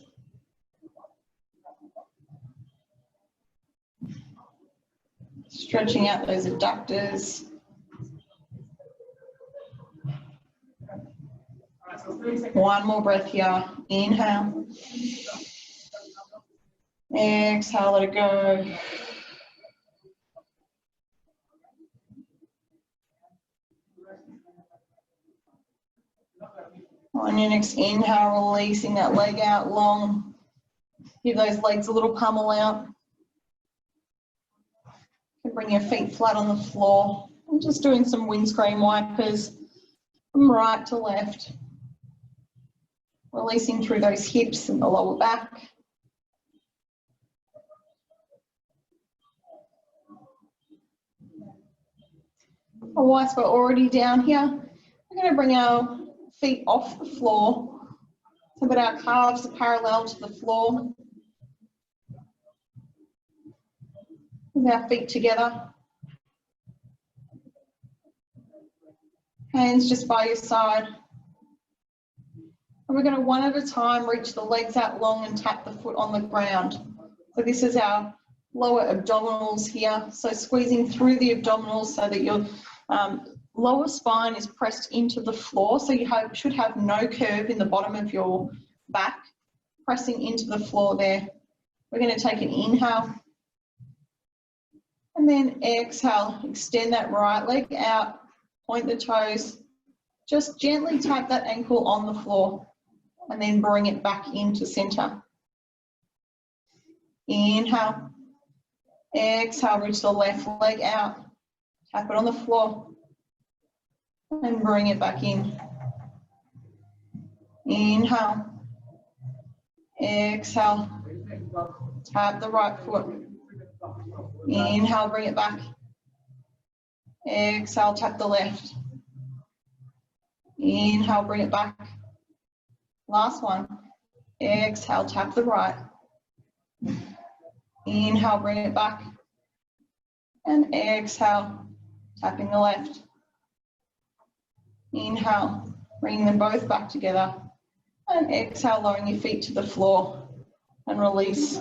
Stretching out those adductors. One more breath here. Inhale. Exhale, let it go. On your next inhale, releasing that leg out long. Give those legs a little pummel out. You can bring your feet flat on the floor. I'm just doing some windscreen wipers from right to left. Releasing through those hips and the lower back. Whilst we're already down here, we're going to bring our feet off the floor so that our calves are parallel to the floor. With our feet together. Hands just by your side. And we're going to one at a time reach the legs out long and tap the foot on the ground. So this is our lower abdominals here. So squeezing through the abdominals so that your lower spine is pressed into the floor. So you should have no curve in the bottom of your back, pressing into the floor there. We're going to take an inhale. And then exhale, extend that right leg out, point the toes. Just gently tap that ankle on the floor and then bring it back into center. Inhale. Exhale, reach the left leg out. Tap it on the floor and bring it back in. Inhale. Exhale. Tap the right foot. Inhale, bring it back. Exhale, tap the left. Inhale, bring it back. Last one. Exhale, tap the right. Inhale, bring it back. And exhale, tapping the left. Inhale, bringing them both back together. And exhale, lowering your feet to the floor and release.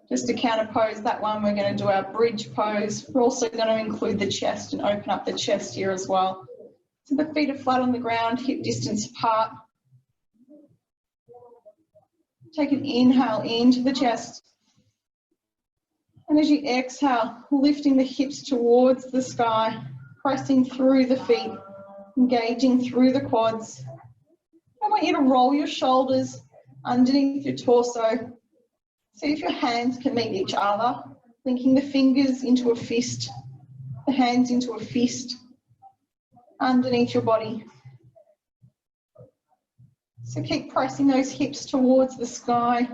Just to counter pose that one, we're going to do our bridge pose. We're also going to include the chest and open up the chest here as well. So the feet are flat on the ground, hip distance apart. Take an inhale into the chest. And as you exhale, lifting the hips towards the sky, pressing through the feet, engaging through the quads. I want you to roll your shoulders underneath your torso. See if your hands can meet each other, linking the fingers into a fist, the hands into a fist, underneath your body. So keep pressing those hips towards the sky,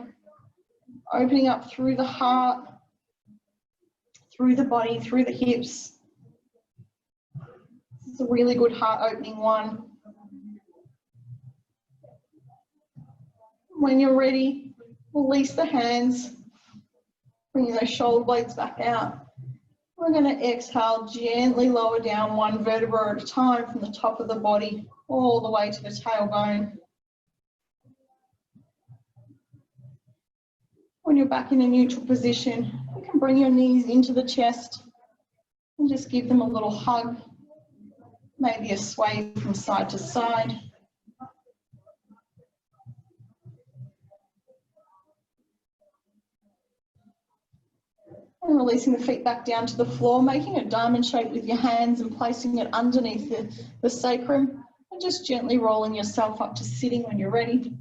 opening up through the heart, through the body, through the hips. It's a really good heart opening one. When you're ready, release the hands, bringing those shoulder blades back out. We're going to exhale, gently lower down one vertebra at a time from the top of the body all the way to the tailbone. When you're back in a neutral position, you can bring your knees into the chest and just give them a little hug, maybe a sway from side to side. And releasing the feet back down to the floor, making a diamond shape with your hands and placing it underneath the sacrum, and just gently rolling yourself up to sitting when you're ready.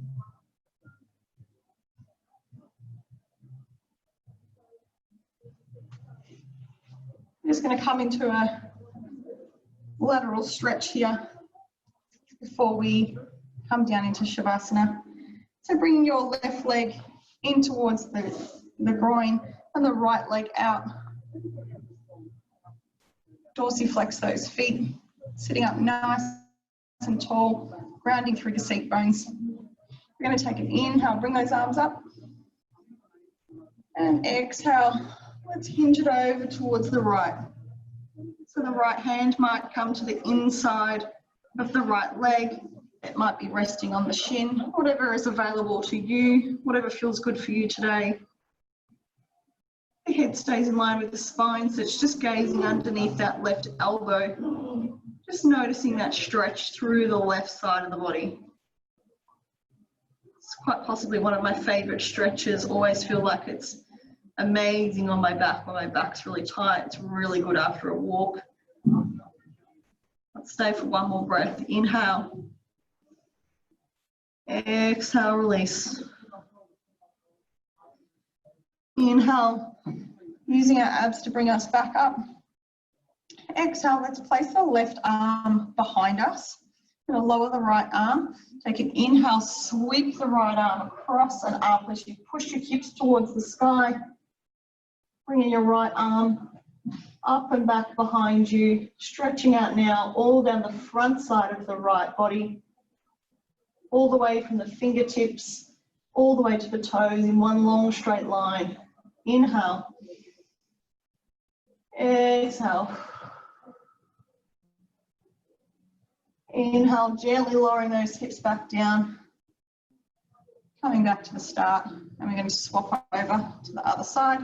I'm just going to come into a lateral stretch here before we come down into Shavasana. So bringing your left leg in towards the groin and the right leg out. Dorsiflex those feet, sitting up nice and tall, grounding through the seat bones. We're going to take an inhale, bring those arms up, and exhale. Let's hinge it over towards the right. So the right hand might come to the inside of the right leg. It might be resting on the shin, whatever is available to you, whatever feels good for you today. The head stays in line with the spine, so it's just gazing underneath that left elbow. Just noticing that stretch through the left side of the body. It's quite possibly one of my favorite stretches. Always feel like it's amazing on my back when my back's really tight. It's really good after a walk. Let's stay for one more breath. Inhale. Exhale, release. Inhale, using our abs to bring us back up. Exhale, let's place the left arm behind us. We're going to lower the right arm. Take an inhale, sweep the right arm across and up as you push your hips towards the sky. Bringing your right arm up and back behind you, stretching out now all down the front side of the right body, all the way from the fingertips, all the way to the toes in one long straight line. Inhale. Exhale. Inhale, gently lowering those hips back down. Coming back to the start, and we're going to swap over to the other side.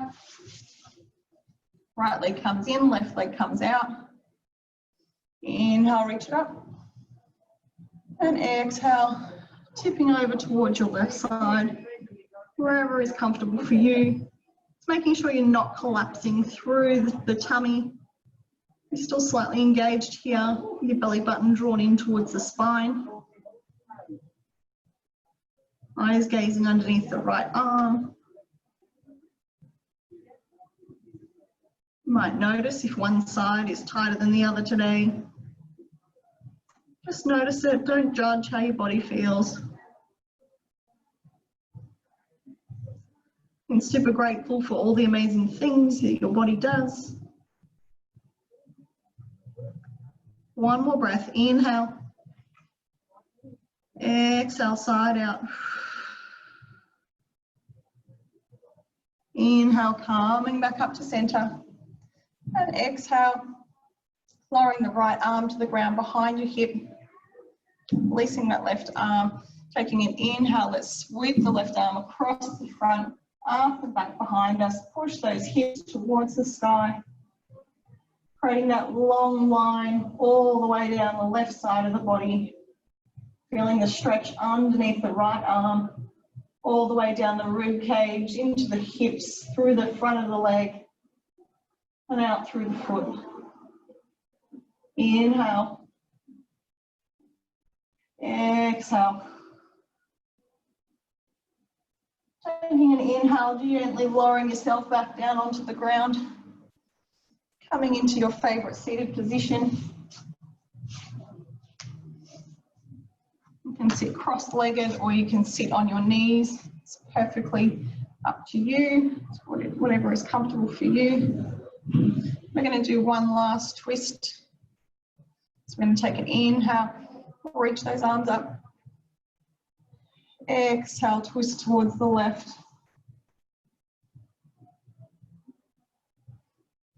Right leg comes in, left leg comes out. Inhale, reach it up. And exhale, tipping over towards your left side, wherever is comfortable for you. It's making sure you're not collapsing through the tummy. You're still slightly engaged here, your belly button drawn in towards the spine. Eyes gazing underneath the right arm. You might notice if one side is tighter than the other today. Just notice it, don't judge how your body feels. I'm super grateful for all the amazing things that your body does. One more breath, inhale. Exhale, side out. Inhale, coming back up to center. And exhale, lowering the right arm to the ground behind your hip. Releasing that left arm. Taking an inhale, let's sweep the left arm across the front, up and back behind us. Push those hips towards the sky. Creating that long line all the way down the left side of the body. Feeling the stretch underneath the right arm. all the way down the rib cage, into the hips, through the front of the leg, and out through the foot. Inhale. Exhale. Taking an inhale, gently lowering yourself back down onto the ground. Coming into your favourite seated position. You can sit cross-legged or you can sit on your knees. It's perfectly up to you. It's whatever is comfortable for you. We're going to do one last twist. So we're going to take an inhale, reach those arms up. Exhale, twist towards the left.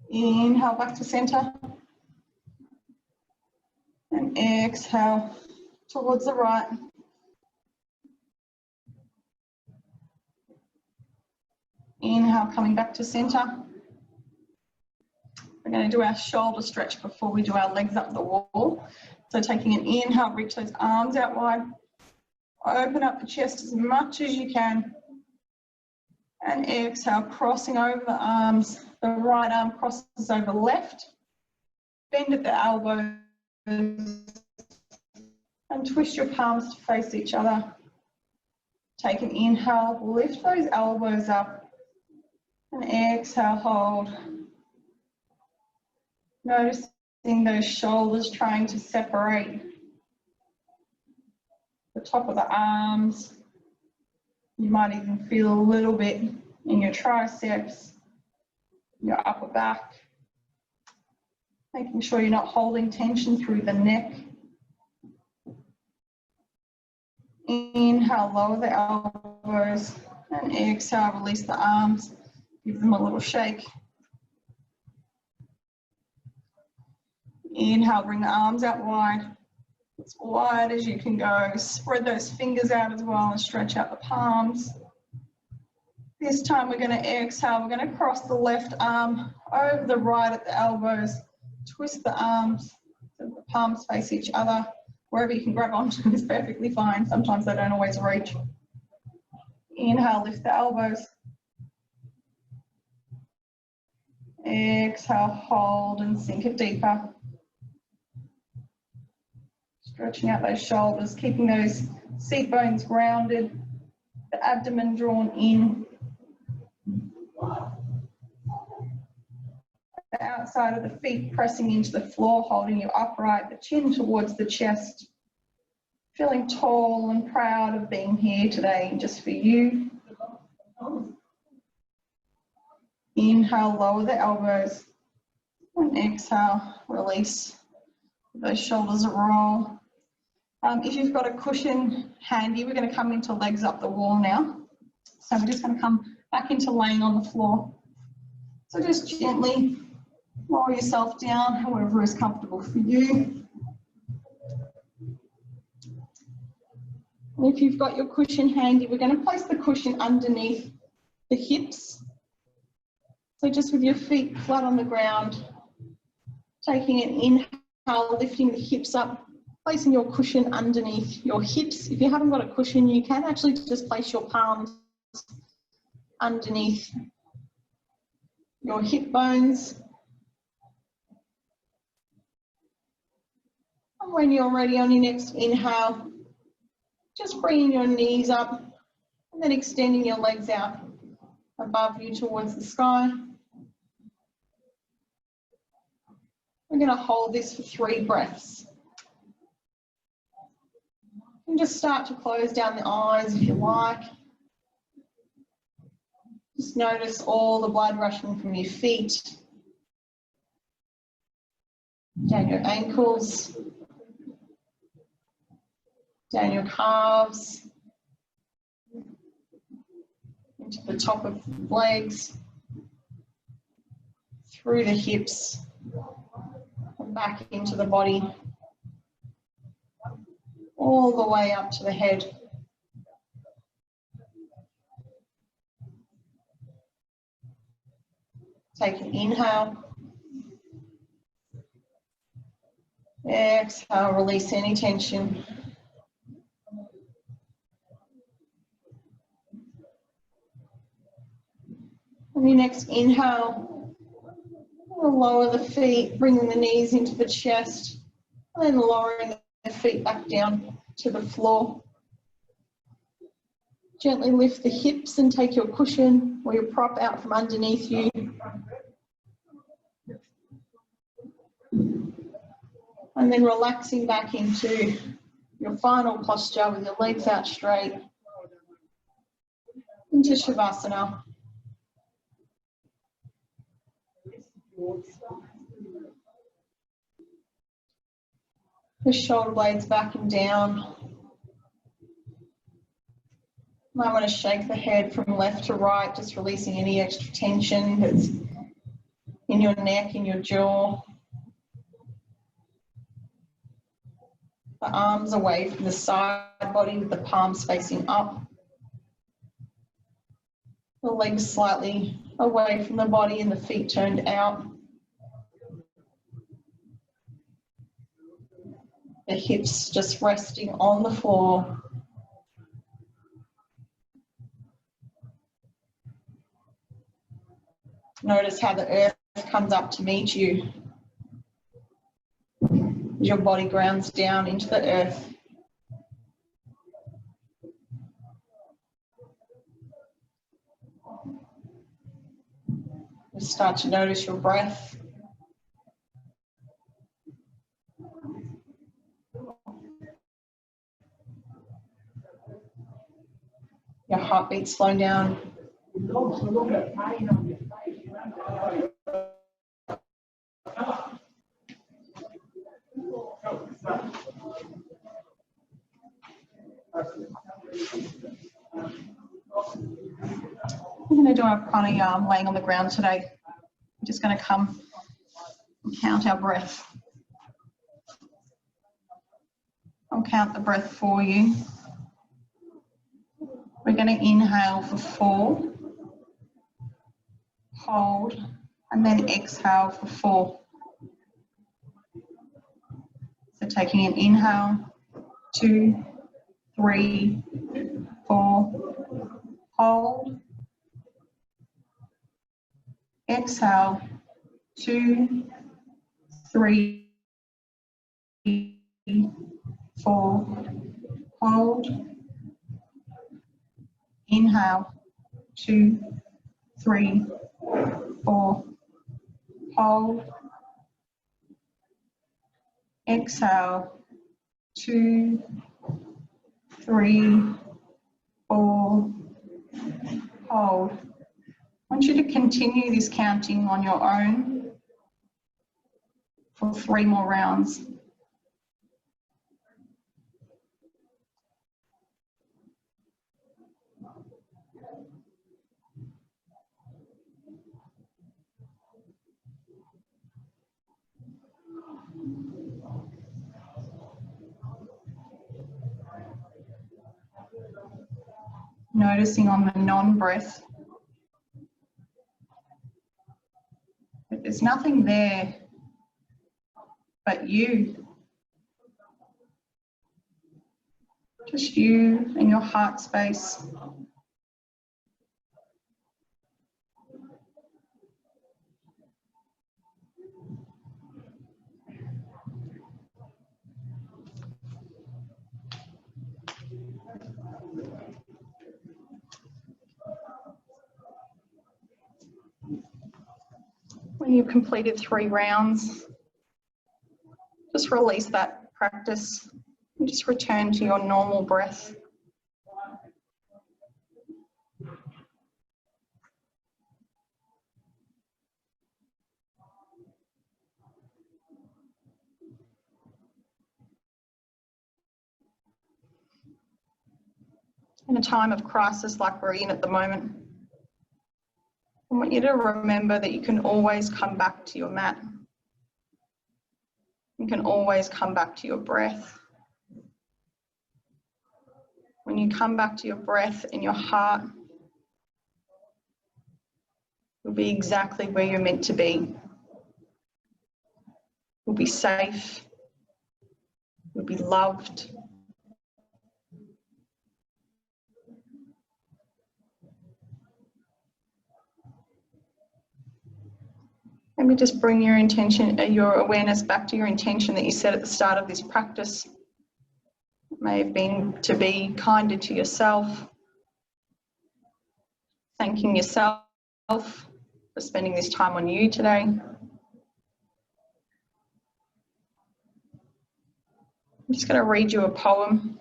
Inhale back to center. And exhale towards the right. Inhale, coming back to center. We're going to do our shoulder stretch before we do our legs up the wall. So taking an inhale, reach those arms out wide. Open up the chest as much as you can. And exhale, crossing over the arms. The right arm crosses over left. Bend at the elbows. And twist your palms to face each other. Take an inhale, lift those elbows up. And exhale, hold. Noticing those shoulders trying to separate. The top of the arms. You might even feel a little bit in your triceps, your upper back. Making sure you're not holding tension through the neck. Inhale, lower the elbows, and exhale, release the arms. Give them a little shake. Inhale, bring the arms out wide. As wide as you can go. Spread those fingers out as well and stretch out the palms. This time we're going to exhale. We're going to cross the left arm over the right at the elbows. Twist the arms so the palms face each other. Wherever you can grab onto is perfectly fine. Sometimes they don't always reach. Inhale, lift the elbows. Exhale, hold and sink it deeper. Stretching out those shoulders, keeping those seat bones grounded, the abdomen drawn in. The outside of the feet pressing into the floor, holding you upright, the chin towards the chest. Feeling tall and proud of being here today just for you. Inhale, lower the elbows. And exhale, release. Those shoulders roll. If you've got a cushion handy, we're going to come into legs up the wall now. So we're just going to come back into laying on the floor. So just gently lower yourself down, however is comfortable for you. And if you've got your cushion handy, we're going to place the cushion underneath the hips. So just with your feet flat on the ground, taking an inhale, lifting the hips up, placing your cushion underneath your hips. If you haven't got a cushion, you can actually just place your palms underneath your hip bones. And when you're ready on your next inhale, just bringing your knees up and then extending your legs out above you towards the sky. We're going to hold this for 3 breaths. And just start to close down the eyes if you like. Just notice all the blood rushing from your feet, down your ankles, down your calves, into the top of the legs, through the hips, and back into the body, all the way up to the head. Take an inhale. Exhale, release any tension. On your next inhale, lower the feet, bringing the knees into the chest, and then lowering the feet back down to the floor. Gently lift the hips and take your cushion or your prop out from underneath you. And then relaxing back into your final posture with your legs out straight into Shavasana. The shoulder blades back and down. I want to shake the head from left to right, just releasing any extra tension that's in your neck, in your jaw. The arms away from the side body with the palms facing up. The legs slightly away from the body and the feet turned out. The hips just resting on the floor. Notice how the earth comes up to meet you. Your body grounds down into the earth. You start to notice your breath. Your heartbeat slowing down. We're going to do our pranayama laying on the ground today. I'm just going to come and count our breath. I'll count the breath for you. We're going to inhale for 4, hold, and then exhale for 4. So taking an inhale, 2, 3, 4, hold, exhale, 2, 3, 4, hold, inhale, 2, 3, 4, hold, exhale, 2, 3, 4, hold. I want you to continue this counting on your own for 3 more rounds. Noticing on the non-breath that there's nothing there but you. Just you and your heart space. When you've completed 3 rounds, just release that practice and just return to your normal breath. In a time of crisis like we're in at the moment, I want you to remember that you can always come back to your mat. You can always come back to your breath. When you come back to your breath in your heart, you'll be exactly where you're meant to be. You'll be safe. You'll be loved. Maybe just bring your intention, your awareness back to your intention that you set at the start of this practice. It may have been to be kinder to yourself, thanking yourself for spending this time on you today. I'm just going to read you a poem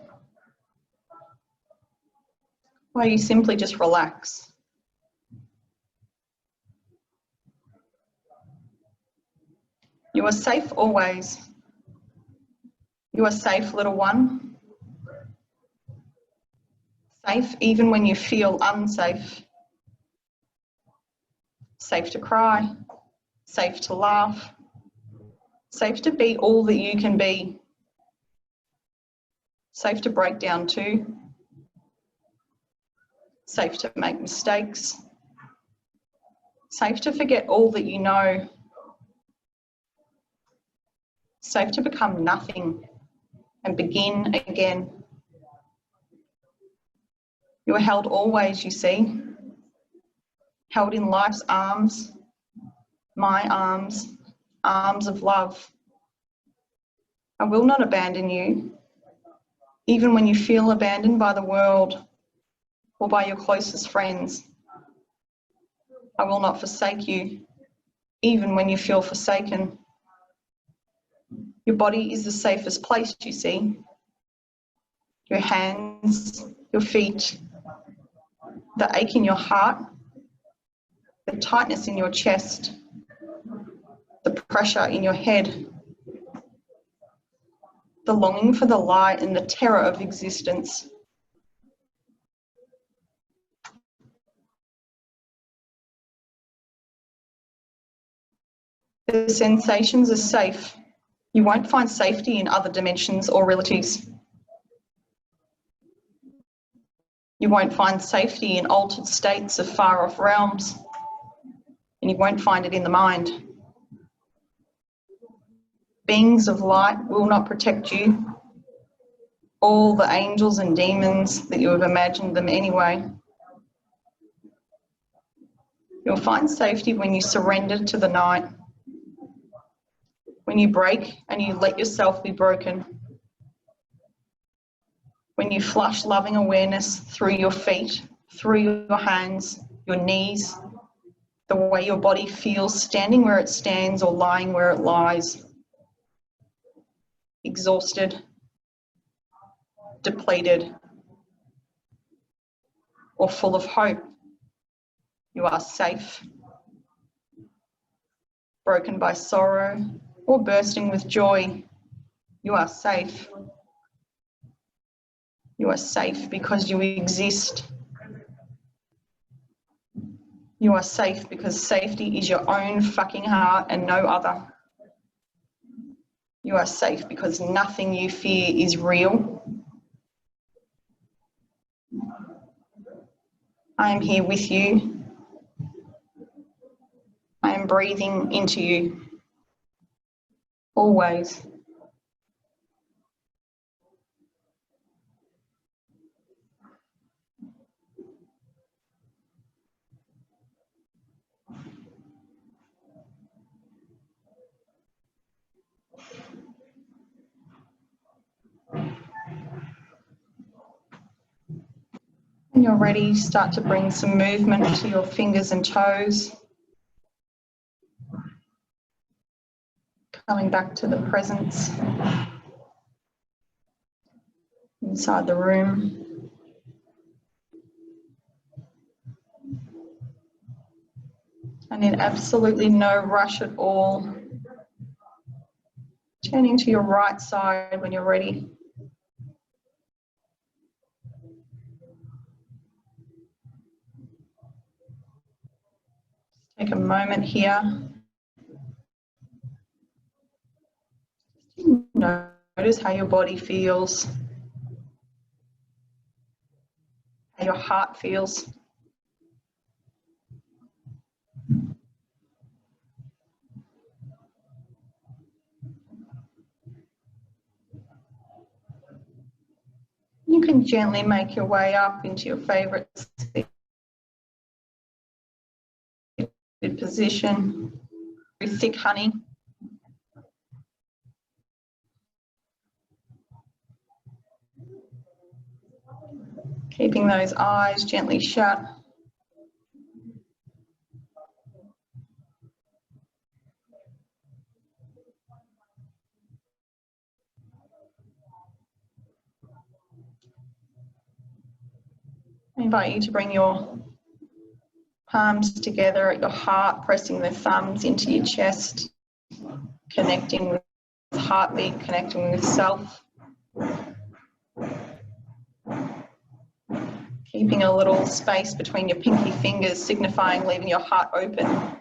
where you simply just relax. You are safe always. You are safe, little one. Safe even when you feel unsafe. Safe to cry. Safe to laugh. Safe to be all that you can be. Safe to break down too. Safe to make mistakes. Safe to forget all that you know. Safe to become nothing and begin again. You are held always, you see. Held in life's arms, my arms, arms of love. I will not abandon you, even when you feel abandoned by the world or by your closest friends. I will not forsake you, even when you feel forsaken. Your body is the safest place, you see. Your hands, your feet, the ache in your heart, the tightness in your chest, the pressure in your head, the longing for the light and the terror of existence. The sensations are safe. You won't find safety in other dimensions or realities. You won't find safety in altered states of far-off realms, and you won't find it in the mind. Beings of light will not protect you. All the angels and demons that you have imagined them anyway. You'll find safety when you surrender to the night, when you break and you let yourself be broken, when you flush loving awareness through your feet, through your hands, your knees, the way your body feels standing where it stands or lying where it lies, exhausted, depleted, or full of hope. You are safe, broken by sorrow or bursting with joy. You are safe. You are safe because you exist. You are safe because safety is your own fucking heart and no other. You are safe because nothing you fear is real. I am here with you. I am breathing into you, always. When you're ready, start to bring some movement to your fingers and toes. Coming back to the presence inside the room. And in absolutely no rush at all, turning to your right side when you're ready. Take a moment here. Notice how your body feels, how your heart feels. You can gently make your way up into your favorite seated position. Breathe with thick honey. Keeping those eyes gently shut. I invite you to bring your palms together at your heart, pressing the thumbs into your chest, connecting with heartbeat, connecting with self. Keeping a little space between your pinky fingers, signifying leaving your heart open.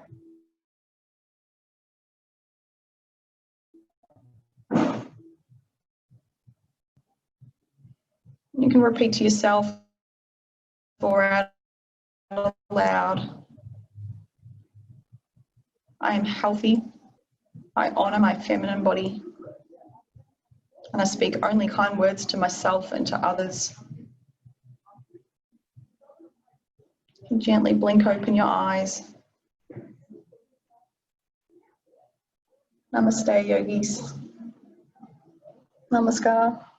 You can repeat to yourself or out loud. I am healthy. I honour my feminine body. And I speak only kind words to myself and to others. And gently blink open your eyes. Namaste, yogis. Namaskar.